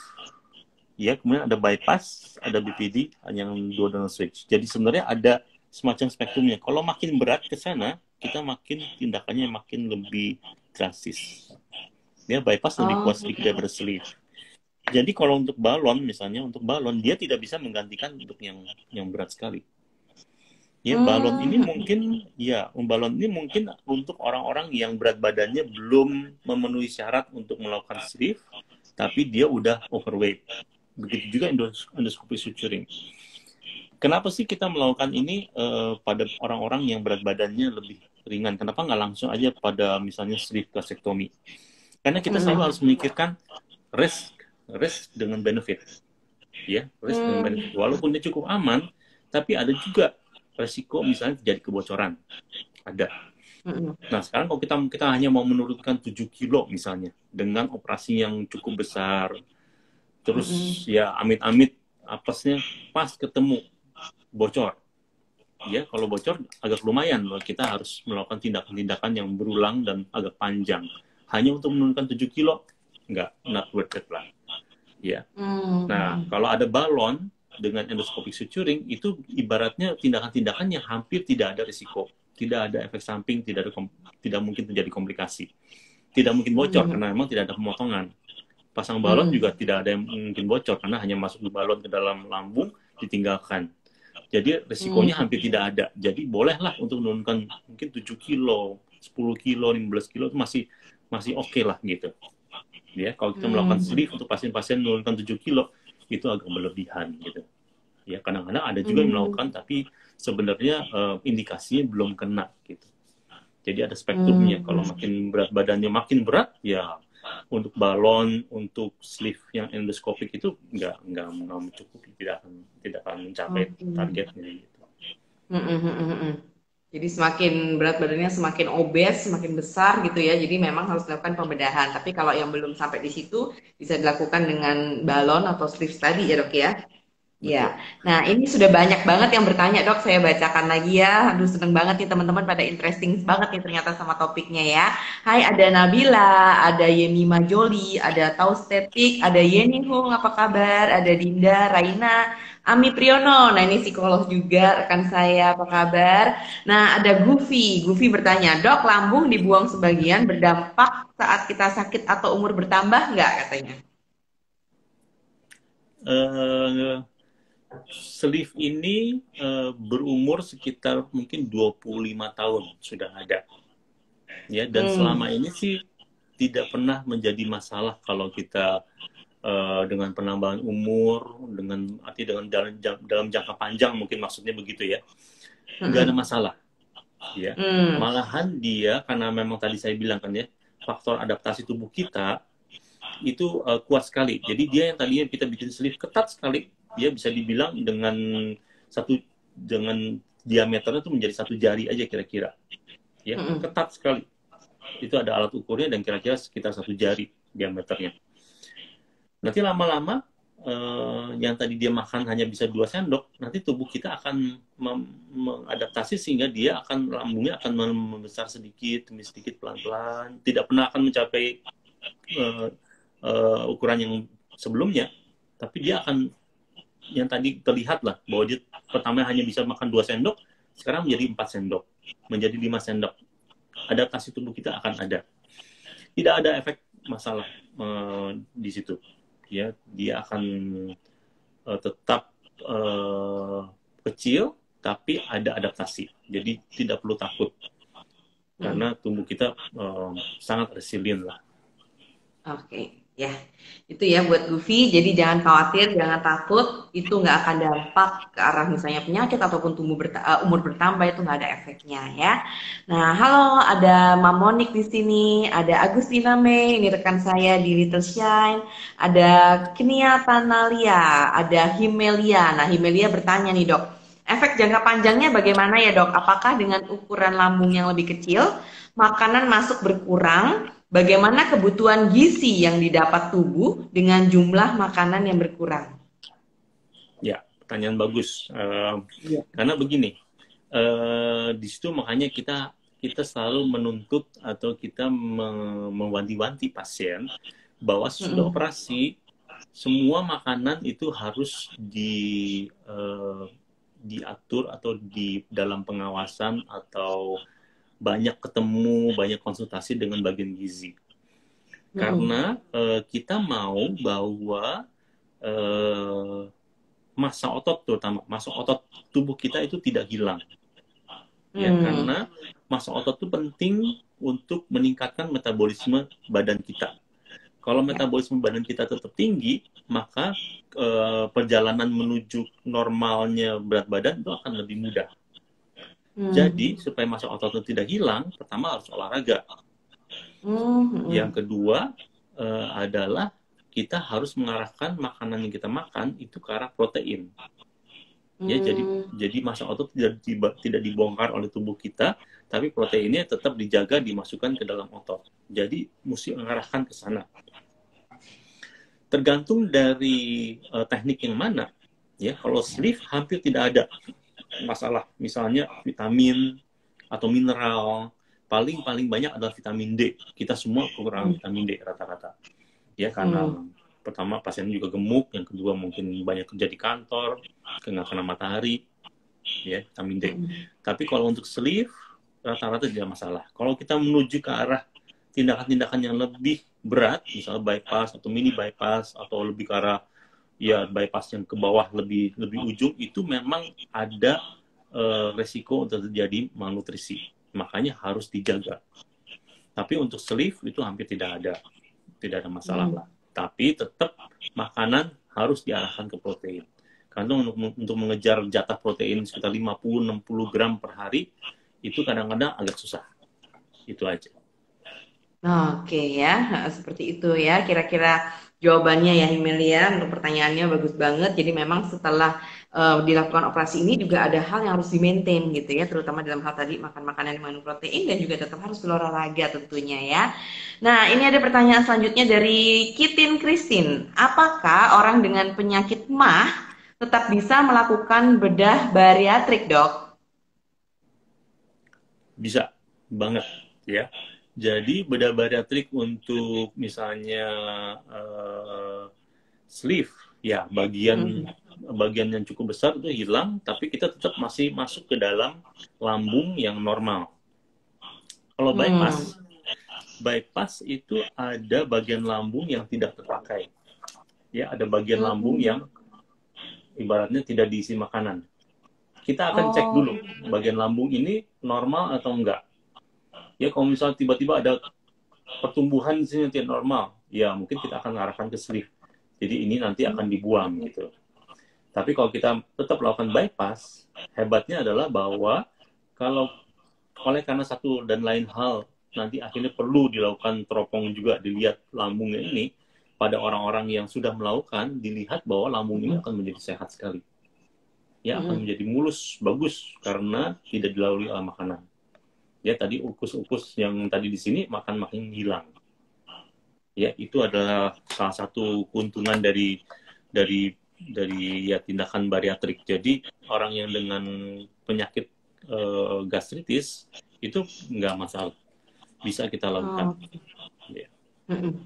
ya, kemudian ada bypass, ada BPD, yang duodenal switch. Jadi sebenarnya ada semacam spektrumnya. Kalau makin berat ke sana, kita makin tindakannya makin lebih drastis. Ya, bypass lebih kuat sedikit daripada sleeve. Jadi kalau untuk balon, misalnya untuk balon, dia tidak bisa menggantikan untuk yang berat sekali. Ya, balon ini mungkin untuk orang-orang yang berat badannya belum memenuhi syarat untuk melakukan sleeve, tapi dia udah overweight. Begitu juga endoscopic suturing. Kenapa sih kita melakukan ini pada orang-orang yang berat badannya lebih ringan? Kenapa nggak langsung aja pada misalnya sleeve gastrectomy? Karena kita selalu harus memikirkan risk, risk dengan benefit, ya, risk dengan benefit. Walaupun dia cukup aman, tapi ada juga resiko misalnya terjadi kebocoran, ada. Nah sekarang kalau kita hanya mau menurunkan 7 kilo misalnya dengan operasi yang cukup besar, terus ya amit-amit apesnya pas ketemu bocor, ya kalau bocor agak lumayan loh, kita harus melakukan tindakan-tindakan yang berulang dan agak panjang hanya untuk menurunkan 7 kilo, nggak, not worth it lah, ya. Nah kalau ada balon dengan endoscopic suturing, itu ibaratnya tindakan-tindakan yang hampir tidak ada risiko, tidak ada efek samping, tidak mungkin terjadi komplikasi, tidak mungkin bocor karena memang tidak ada pemotongan. Pasang balon juga tidak ada yang mungkin bocor karena hanya masuk di balon ke dalam lambung ditinggalkan. Jadi risikonya hampir tidak ada. Jadi bolehlah untuk menurunkan mungkin 7 kilo, 10 kilo, 15 kilo itu masih oke lah gitu. Ya, kalau kita melakukan sleeve untuk pasien-pasien menurunkan 7 kilo itu agak berlebihan gitu. Ya, kadang-kadang ada juga yang melakukan tapi sebenarnya indikasinya belum kena gitu. Jadi ada spektrumnya. Kalau makin berat badannya makin berat, ya untuk balon, untuk sleeve yang endoskopik itu nggak mencukupi, tidak akan mencapai targetnya gitu. Jadi semakin berat badannya semakin obes, semakin besar gitu ya. Jadi memang harus dilakukan pembedahan. Tapi kalau yang belum sampai di situ bisa dilakukan dengan balon atau sleeve tadi ya dok ya. Ya, nah ini sudah banyak banget yang bertanya dok, saya bacakan lagi ya. Aduh seneng banget nih teman-teman, pada interesting banget nih ternyata sama topiknya ya. Hai, ada Nabila, ada Yemima Joli, ada Taustetik, ada Yeni Hung, apa kabar? Ada Dinda, Raina, Ami Priyono, nah ini psikolog juga rekan saya, apa kabar? Nah ada Gufi bertanya, dok lambung dibuang sebagian berdampak saat kita sakit atau umur bertambah nggak katanya? Sleeve ini berumur sekitar mungkin 25 tahun sudah ada. Ya, dan selama ini sih tidak pernah menjadi masalah kalau kita dengan penambahan umur, dengan dalam jangka panjang mungkin maksudnya begitu ya. Nggak ada masalah. Ya. Malahan dia karena memang tadi saya bilang kan ya, faktor adaptasi tubuh kita itu kuat sekali. Jadi dia yang tadinya kita bikin sleeve ketat sekali, dia bisa dibilang dengan diameternya itu menjadi 1 jari aja kira-kira, ya ketat sekali. Itu ada alat ukurnya dan kira-kira sekitar 1 jari diameternya. Nanti lama-lama yang tadi dia makan hanya bisa 2 sendok, nanti tubuh kita akan mengadaptasi sehingga dia lambungnya akan membesar sedikit demi sedikit pelan-pelan, tidak pernah akan mencapai ukuran yang sebelumnya, tapi dia akan yang tadi terlihat lah bahwa dia pertama hanya bisa makan 2 sendok, sekarang menjadi 4 sendok, menjadi 5 sendok. Adaptasi tubuh kita akan ada. Tidak ada efek masalah di situ. Ya, dia akan tetap kecil, tapi ada adaptasi. Jadi tidak perlu takut. Karena tubuh kita sangat resilient lah. Oke. Ya, itu ya buat Gufi. Jadi jangan khawatir, jangan takut. Itu nggak akan dampak ke arah misalnya penyakit ataupun umur bertambah, itu nggak ada efeknya ya. Nah, halo, ada Mamonik di sini, ada Agustina Mei, ini rekan saya di Little Shine, ada Kenia Tanalia, ada Himelia. Nah, Himelia bertanya nih dok, efek jangka panjangnya bagaimana ya dok? Apakah dengan ukuran lambung yang lebih kecil, makanan masuk berkurang? Bagaimana kebutuhan gizi yang didapat tubuh dengan jumlah makanan yang berkurang? Ya, pertanyaan bagus. Karena begini, di situ makanya kita selalu menuntut atau kita mewanti-wanti pasien bahwa sesudah operasi semua makanan itu harus diatur atau di dalam pengawasan atau banyak ketemu, banyak konsultasi dengan bagian gizi. Karena kita mau bahwa massa otot, terutama massa otot tubuh kita itu tidak hilang. Ya, karena massa otot itu penting untuk meningkatkan metabolisme badan kita. Kalau metabolisme badan kita tetap tinggi, maka perjalanan menuju normalnya berat badan itu akan lebih mudah. Jadi, supaya masa otot itu tidak hilang, pertama harus olahraga. Yang kedua adalah kita harus mengarahkan makanan yang kita makan itu ke arah protein. Ya, jadi masa otot tidak dibongkar oleh tubuh kita, tapi proteinnya tetap dijaga, dimasukkan ke dalam otot. Jadi mesti mengarahkan ke sana. Tergantung dari teknik yang mana. Ya, kalau sleeve hampir tidak ada masalah. Misalnya vitamin atau mineral, paling banyak adalah vitamin D. Kita semua kekurangan vitamin D rata-rata. Ya, karena pertama pasien juga gemuk, yang kedua mungkin banyak kerja di kantor, kena matahari, ya, vitamin D. Tapi kalau untuk sleeve rata-rata tidak masalah. Kalau kita menuju ke arah tindakan-tindakan yang lebih berat, misalnya bypass atau mini bypass, atau lebih ke arah ya bypass yang ke bawah lebih ujung, itu memang ada resiko untuk terjadi malnutrisi. Makanya harus dijaga. Tapi untuk sleeve itu hampir tidak ada masalah lah. Tapi tetap makanan harus diarahkan ke protein. Karena untuk mengejar jatah protein sekitar 50-60 gram per hari, itu kadang-kadang agak susah. Itu aja. Oke ya, seperti itu ya. Kira-kira jawabannya ya Himelia untuk pertanyaannya bagus banget. Jadi memang setelah dilakukan operasi ini juga ada hal yang harus di-maintain gitu ya, terutama dalam hal tadi makan makanan yang mengandung protein dan juga tetap harus berolahraga tentunya ya. Nah, ini ada pertanyaan selanjutnya dari Kitin Christine. Apakah orang dengan penyakit MAH tetap bisa melakukan bedah bariatrik, Dok? Bisa banget ya. Jadi bedah bariatrik untuk misalnya sleeve, ya bagian yang cukup besar itu hilang, tapi kita tetap masih masuk ke dalam lambung yang normal. Kalau bypass itu ada bagian lambung yang tidak terpakai. Ya, ada bagian lambung yang ibaratnya tidak diisi makanan. Kita akan cek dulu bagian lambung ini normal atau enggak. Ya, kalau misalnya tiba-tiba ada pertumbuhan di sini yang tidak normal, ya mungkin kita akan mengarahkan ke sleeve. Jadi ini nanti akan dibuang gitu. Tapi kalau kita tetap melakukan bypass, hebatnya adalah bahwa kalau karena satu dan lain hal nanti akhirnya perlu dilakukan teropong juga, dilihat lambungnya ini, pada orang-orang yang sudah melakukan, dilihat bahwa lambung ini akan menjadi sehat sekali. Ya, akan menjadi mulus, bagus, karena tidak dilalui oleh makanan. Ya, tadi ukus-ukus yang tadi di sini makin hilang. Ya, itu adalah salah satu keuntungan dari ya tindakan bariatrik. Jadi orang yang dengan penyakit gastritis itu nggak masalah, bisa kita lakukan. Ya.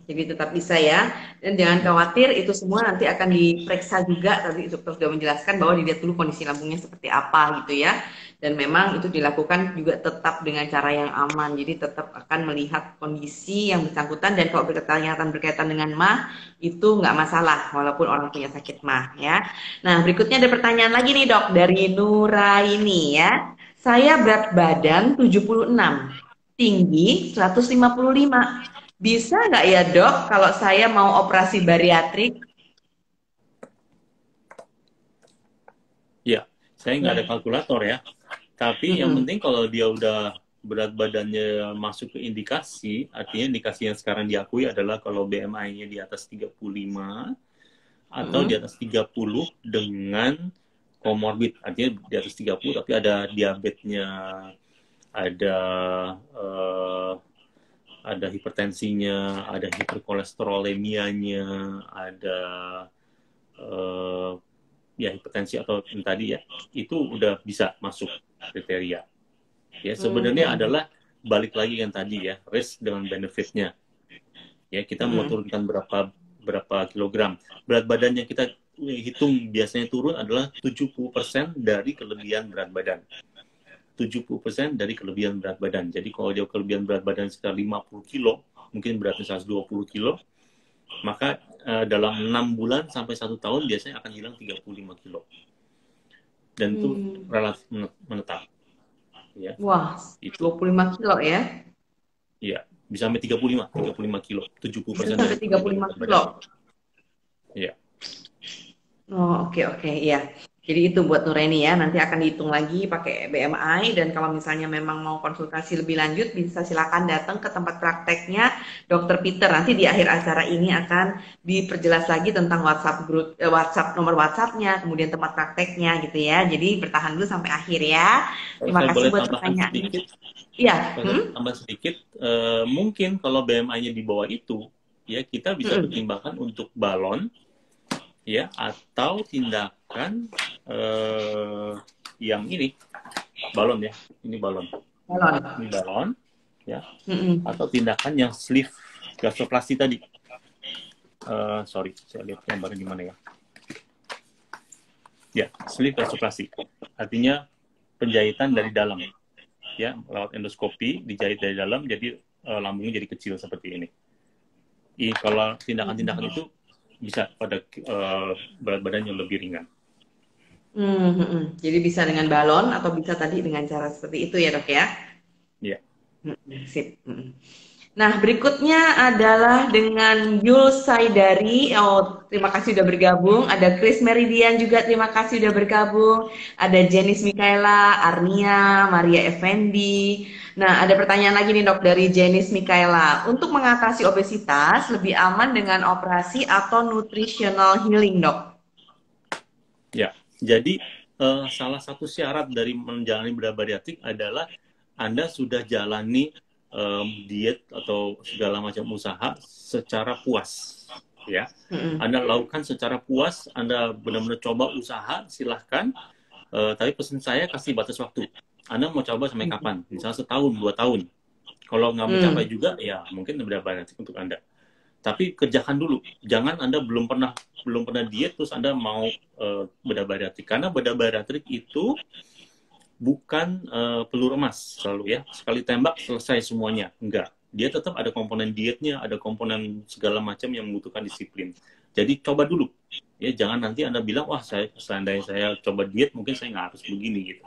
Jadi tetap bisa ya, dan jangan khawatir, itu semua nanti akan diperiksa juga. Tadi dokter sudah menjelaskan bahwa dilihat dulu kondisi lambungnya seperti apa gitu ya, dan memang itu dilakukan juga tetap dengan cara yang aman. Jadi tetap akan melihat kondisi yang bersangkutan, dan kalau berkaitan dengan MAH itu nggak masalah walaupun orang punya sakit MAH ya. Nah, berikutnya ada pertanyaan lagi nih Dok dari Nuraini ya. Saya berat badan 76, tinggi 155. Bisa nggak ya Dok kalau saya mau operasi bariatrik? Ya, saya nggak ada kalkulator ya. Tapi yang penting kalau dia udah berat badannya masuk ke indikasi, artinya indikasi yang sekarang diakui adalah kalau BMI-nya di atas 35 atau di atas 30 dengan komorbid, artinya di atas 30 tapi ada diabetesnya, ada hipertensinya, ada hiperkolesterolemianya, ada ya hipertensi atau yang tadi ya, itu udah bisa masuk kriteria. Ya, sebenarnya adalah balik lagi yang tadi ya, risk dengan benefitnya. Ya, kita mau turunkan berapa kilogram. Berat badan yang kita hitung biasanya turun adalah 70% dari kelebihan berat badan. 70% dari kelebihan berat badan. Jadi kalau dia kelebihan berat badan sekitar 50 kilo, mungkin beratnya 120 kilo, maka dalam 6 bulan sampai 1 tahun biasanya akan hilang 35 kilo. Dan itu relatif menetap. Ya. Wah, 25 kilo ya? Iya. bisa sampai 35 kilo, 70% Bisa dari sampai 35 berat kilo. badan. Iya. Oh, oke. Iya. Jadi itu buat Nureni ya. Nanti akan dihitung lagi pakai BMI dan kalau misalnya memang mau konsultasi lebih lanjut bisa silakan datang ke tempat prakteknya Dokter Peter. Nanti di akhir acara ini akan diperjelas lagi tentang WhatsApp grup, WhatsApp nomor WhatsApp-nya, kemudian tempat prakteknya gitu ya. Jadi bertahan dulu sampai akhir ya. Kalau Terima saya kasih boleh buat tambahkan pertanyaannya. sedikit, Iya. kalau saya tambah sedikit, mungkin kalau BMI-nya di bawah itu, ya kita bisa pertimbangkan untuk balon, ya, atau tindakan yang ini balon ya, ini balon, Balon. ya, Mm-mm. atau tindakan yang sleeve gastroplasty tadi. Sorry, saya lihat gambarnya di mana ya. Ya, sleeve gastroplasty, artinya penjahitan dari dalam, ya, lewat endoskopi dijahit dari dalam, jadi lambungnya jadi kecil seperti ini. Kalau tindakan-tindakan itu bisa pada berat badan yang lebih ringan. Jadi bisa dengan balon atau bisa tadi dengan cara seperti itu ya dok ya? Iya. Sip. Nah berikutnya adalah dengan Yul Saidari. Oh terima kasih sudah bergabung. Ada Chris Meridian juga terima kasih sudah bergabung. Ada Janice Mikaela, Arnia, Maria Effendi. Nah ada pertanyaan lagi nih dok dari Janice Mikaela. Untuk mengatasi obesitas lebih aman dengan operasi atau nutritional healing dok? Ya, jadi salah satu syarat dari menjalani bedah bariatrik adalah Anda sudah jalani diet atau segala macam usaha secara puas, ya. Anda lakukan secara puas, Anda benar-benar coba usaha, silahkan. Tapi pesan saya kasih batas waktu. Anda mau coba sampai kapan? Misalnya setahun, 2 tahun. Kalau nggak mencapai juga, ya mungkin bedah bariatrik untuk Anda. Tapi kerjakan dulu. Jangan Anda belum pernah diet terus Anda mau bedah bariatrik. Karena bedah bariatrik itu bukan peluru emas selalu ya. Sekali tembak selesai semuanya. Enggak. Dia tetap ada komponen dietnya, ada komponen segala macam yang membutuhkan disiplin. Jadi coba dulu. Ya, jangan nanti Anda bilang, wah seandainya saya coba diet mungkin saya nggak harus begini gitu.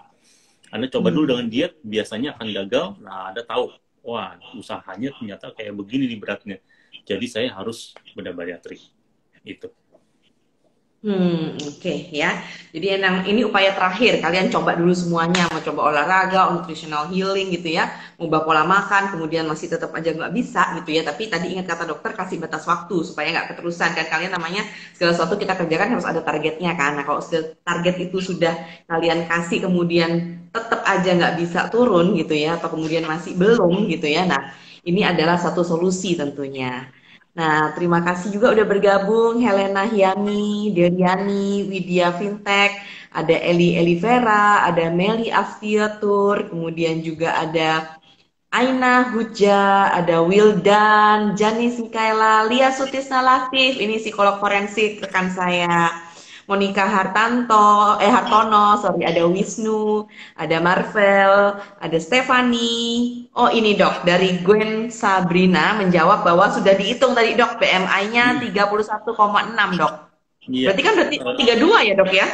Anda coba dulu dengan diet, biasanya akan gagal. Nah, Anda tahu, wah usahanya ternyata kayak begini nih beratnya. Jadi saya harus bedah bariatrik. Itu. Oke ya. Jadi ini upaya terakhir. Kalian coba dulu semuanya. Mau coba olahraga, nutritional healing gitu ya. Ubah pola makan, kemudian masih tetap aja nggak bisa gitu ya. Tapi tadi ingat kata dokter kasih batas waktu supaya nggak keterusan. Kan kalian namanya segala sesuatu kita kerjakan harus ada targetnya kan. Nah kalau target itu sudah kalian kasih kemudian tetap aja nggak bisa turun gitu ya. Atau kemudian masih belum gitu ya. Nah ini adalah satu solusi tentunya. Nah, terima kasih juga udah bergabung Helena Hiani, Deriani, Widya Fintech, ada Eli Elivera, ada Meli Afiatur, kemudian juga ada Aina Huja, ada Wildan, Janis Mikaela, Lia Sutisna Latif, ini psikolog forensik rekan saya. Monica Hartono, sorry, ada Wisnu, ada Marvel, ada Stephanie. Oh ini dok, dari Gwen Sabrina menjawab bahwa sudah dihitung tadi dok, BMI-nya 31,6 dok. Iya. Berarti kan berarti 32 ya dok ya?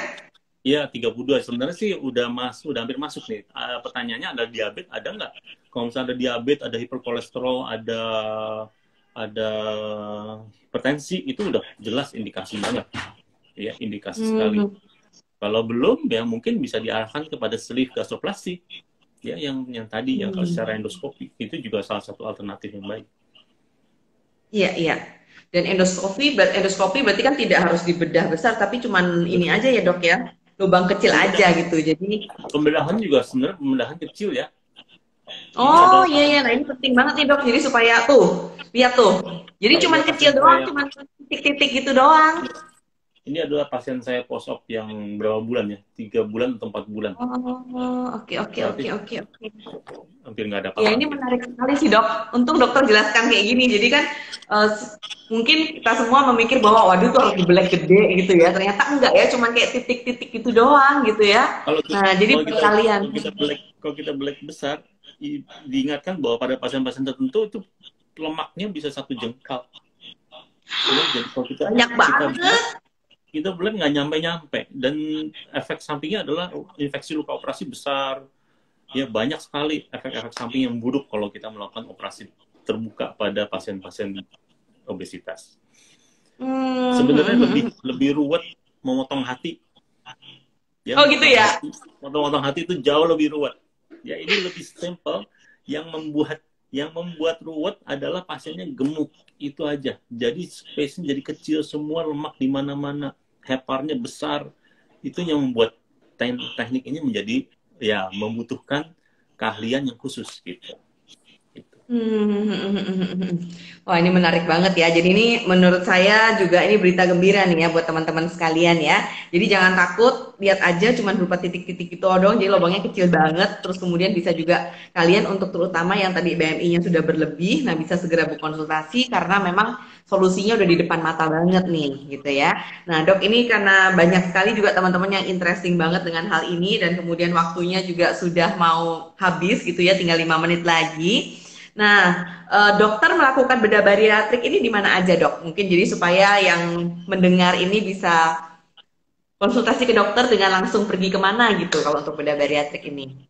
Iya, 32. Sebenarnya sih udah hampir masuk nih. Pertanyaannya ada diabetes, ada nggak? Kalau misalnya ada diabetes, ada hiperkolesterol, ada hipertensi, itu udah jelas indikasi banget. Ya, indikasi sekali. Kalau belum, ya mungkin bisa diarahkan kepada sleeve gastroplasty. Ya, yang tadi yang secara endoskopi itu juga salah satu alternatif yang baik. Iya. Dan endoskopi berarti kan tidak harus dibedah besar, tapi cuman ini aja ya dok ya, lubang kecil aja gitu. Jadi pembedahan juga sebenarnya pembedahan kecil ya. Oh iya, nah ini penting banget nih dok. Jadi supaya lihat tuh. Jadi cuman kecil doang, cuman titik-titik gitu doang. Ini adalah pasien saya post-op yang berapa bulan ya? 3 bulan atau 4 bulan. Oh, oke. Hampir nggak ada apa-apa. Ya ini menarik sekali sih dok. Untung dokter jelaskan kayak gini. Jadi kan mungkin kita semua memikir bahwa waduh tuh harus dibelek gede gitu ya. Ternyata enggak ya, cuman kayak titik-titik gitu doang gitu ya. Jadi kalian. Kalau kita belek besar, diingatkan bahwa pada pasien-pasien tertentu itu lemaknya bisa 1 jengkal. Jadi kalau banyak banget. Kita belek nggak nyampe-nyampe, dan efek sampingnya adalah infeksi luka operasi besar. Ya banyak sekali efek-efek samping yang buruk kalau kita melakukan operasi terbuka pada pasien-pasien obesitas. Sebenarnya Hmm. lebih ruwet memotong hati. Ya, Oh gitu ya. memotong hati itu jauh lebih ruwet. Ya, ini lebih simple. Yang membuat ruwet adalah pasiennya gemuk, itu aja. Jadi space-nya jadi kecil, semua lemak di mana-mana, heparnya besar. Itu yang membuat teknik ini menjadi, ya, membutuhkan keahlian yang khusus gitu. Wah, ini menarik banget ya. Jadi ini menurut saya juga ini berita gembira nih ya buat teman-teman sekalian ya. Jadi jangan takut, lihat aja cuman berupa titik-titik itu doang. Jadi lubangnya kecil banget. Terus kemudian bisa juga kalian untuk terutama yang tadi BMI-nya sudah berlebih, nah bisa segera berkonsultasi karena memang solusinya udah di depan mata banget nih gitu ya. Nah, Dok, ini karena banyak sekali juga teman-teman yang interesting banget dengan hal ini dan kemudian waktunya juga sudah mau habis gitu ya, tinggal 5 menit lagi. Nah, dokter melakukan bedah bariatrik ini di mana aja, Dok? Mungkin jadi supaya yang mendengar ini bisa konsultasi ke dokter dengan langsung pergi kemana gitu kalau untuk bedah bariatrik ini.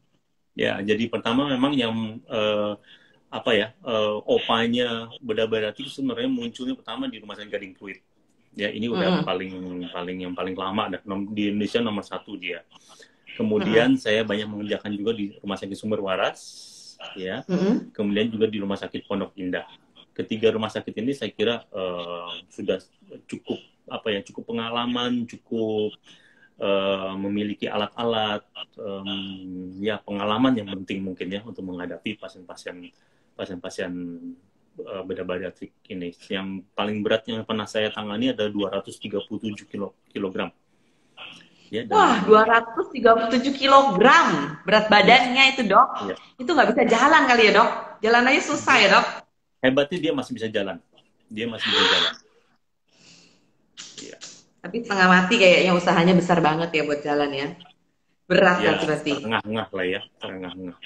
Ya, jadi pertama memang yang opanya bedah bariatrik itu sebenarnya munculnya pertama di Rumah Sakit Gading Pluit. Ya, ini udah Mm-mm. paling lama di Indonesia nomor 1 dia. Mm-mm. Kemudian saya banyak mengerjakan juga di Rumah Sakit Sumber Waras, ya. Mm-mm. Kemudian juga di Rumah Sakit Pondok Indah. Ketiga rumah sakit ini saya kira sudah cukup cukup pengalaman, cukup memiliki alat-alat, ya, pengalaman yang penting mungkin ya untuk menghadapi pasien-pasien bedah bariatrik ini. Yang paling berat yang pernah saya tangani ada 237 kilogram. Ya, Wah, dan 237 kilogram berat ya, badannya itu, Dok. ya, Itu nggak bisa jalan kali ya, Dok? Jalan aja susah dia ya, Dok? hebatnya dia masih bisa jalan. Dia masih bisa jalan. Ya, Tapi setengah mati kayaknya usahanya besar banget ya buat jalan ya. Berat ya, berarti. terengah-engah lah ya, terengah-engah.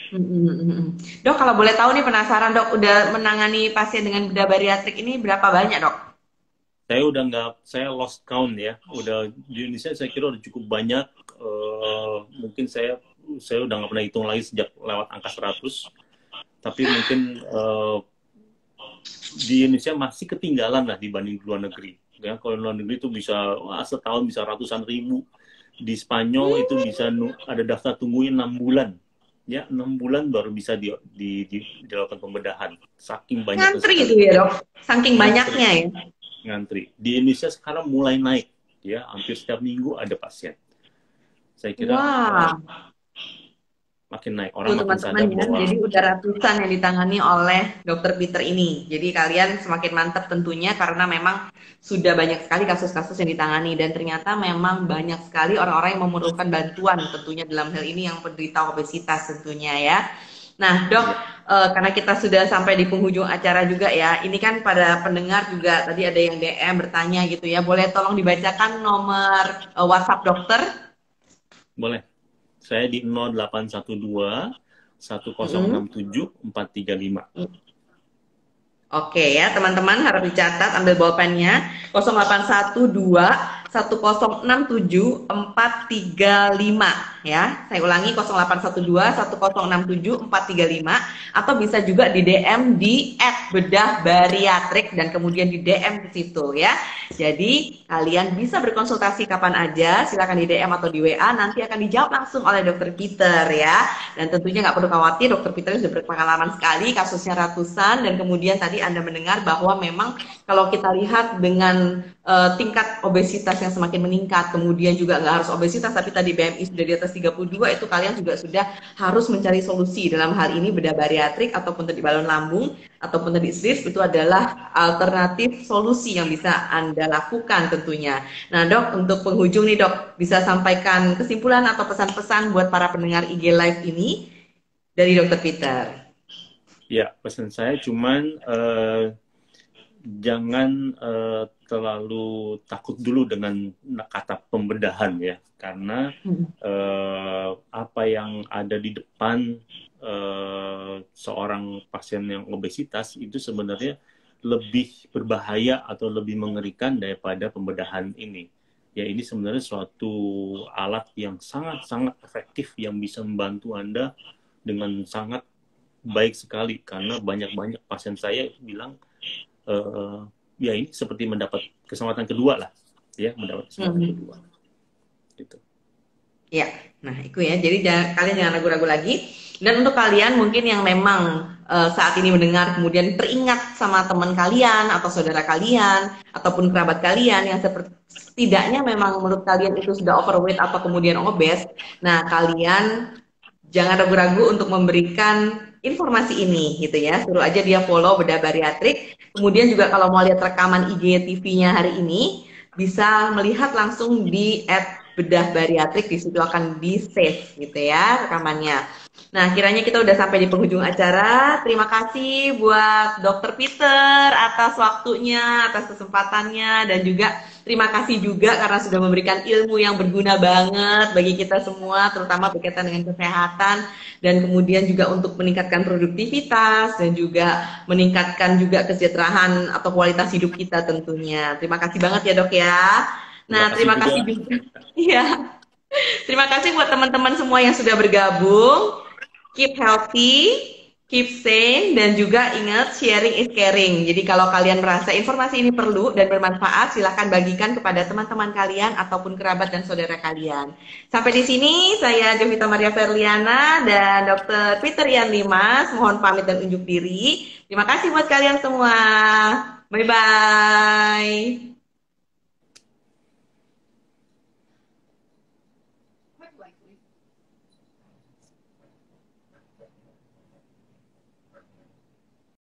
Dok, kalau boleh tahu nih penasaran dok, udah menangani pasien dengan bedah bariatrik ini berapa banyak dok? Saya lost count ya. Udah di Indonesia saya kira udah cukup banyak. Mungkin saya udah nggak pernah hitung lagi sejak lewat angka 100. Tapi mungkin di Indonesia masih ketinggalan lah dibanding luar negeri. Ya, kalau luar negeri itu bisa, setahun bisa ratusan ribu. Di Spanyol itu bisa ada daftar tunggunya 6 bulan. Ya, 6 bulan baru bisa dilakukan pembedahan. Saking banyaknya Ngantri itu sekali. ya dok, saking Ngantri, banyaknya ya. ngantri. Di Indonesia sekarang mulai naik. Ya, hampir setiap minggu ada pasien. Saya kira Wah, makin naik. tuh Orang makin teman-teman sadar ya, bahwa, jadi udah ratusan yang ditangani oleh dokter Peter ini. Jadi kalian semakin mantap tentunya karena memang sudah banyak sekali kasus-kasus yang ditangani dan ternyata memang banyak sekali orang-orang yang memerlukan bantuan tentunya dalam hal ini yang penderita obesitas tentunya ya. Nah, Dok, ya, karena kita sudah sampai di penghujung acara juga ya, ini kan pada pendengar juga tadi ada yang DM bertanya gitu ya, boleh tolong dibacakan nomor WhatsApp dokter? boleh. Saya di 0812 Mm-mm. 1067 435. Oke ya, teman-teman harap dicatat, ambil bolpennya 0812 1067 435 ya. Saya ulangi 0812 1067 435 atau bisa juga di DM di @bedahbariatrik dan kemudian di DM di situ ya. Jadi kalian bisa berkonsultasi kapan aja, silakan di DM atau di WA, nanti akan dijawab langsung oleh Dokter Peter ya. Dan tentunya nggak perlu khawatir, Dokter Peter sudah berpengalaman sekali, kasusnya ratusan, dan kemudian tadi Anda mendengar bahwa memang kalau kita lihat dengan tingkat obesitas yang semakin meningkat, kemudian juga nggak harus obesitas, tapi tadi BMI sudah di atas 32, itu kalian juga sudah harus mencari solusi. Dalam hal ini bedah bariatrik ataupun tadi balon lambung, ataupun tadi sleeve, itu adalah alternatif solusi yang bisa Anda lakukan tentunya. Nah dok, untuk penghujung nih dok, bisa sampaikan kesimpulan atau pesan-pesan buat para pendengar IG Live ini dari Dokter Peter. Ya, pesan saya cuman jangan terlalu takut dulu dengan kata pembedahan ya, karena apa yang ada di depan seorang pasien yang obesitas itu sebenarnya lebih berbahaya atau lebih mengerikan daripada pembedahan ini. Ya, ini sebenarnya suatu alat yang sangat-sangat efektif yang bisa membantu Anda dengan sangat baik sekali karena banyak pasien saya bilang ya ini seperti mendapat kesempatan kedua lah, ya mendapat kesempatan kedua, gitu. Ya, nah itu ya. Jadi kalian jangan ragu-ragu lagi. Dan untuk kalian mungkin yang memang saat ini mendengar kemudian teringat sama teman kalian atau saudara kalian ataupun kerabat kalian yang setidaknya memang menurut kalian itu sudah overweight atau kemudian obes. Nah, kalian jangan ragu-ragu untuk memberikan informasi ini gitu ya. Suruh aja dia follow Bedah Bariatrik. Kemudian juga kalau mau lihat rekaman IGTV-nya hari ini bisa melihat langsung di @bedah bariatrik, di situ akan di save gitu ya rekamannya. Nah, kiranya kita udah sampai di penghujung acara. Terima kasih buat Dr. Peter atas waktunya, atas kesempatannya, dan juga terima kasih juga karena sudah memberikan ilmu yang berguna banget bagi kita semua, terutama berkaitan dengan kesehatan, dan kemudian juga untuk meningkatkan produktivitas, dan juga meningkatkan juga kesejahteraan atau kualitas hidup kita tentunya. Terima kasih banget ya dok ya. Nah, terima kasih juga. Iya. Terima kasih buat teman-teman semua yang sudah bergabung. Keep healthy, keep sane, dan juga ingat sharing is caring. Jadi kalau kalian merasa informasi ini perlu dan bermanfaat, silahkan bagikan kepada teman-teman kalian ataupun kerabat dan saudara kalian. Sampai di sini saya Jovita Maria Ferliana dan Dr. Peter Ian Limas. Mohon pamit dan unjuk diri. Terima kasih buat kalian semua. Bye-bye.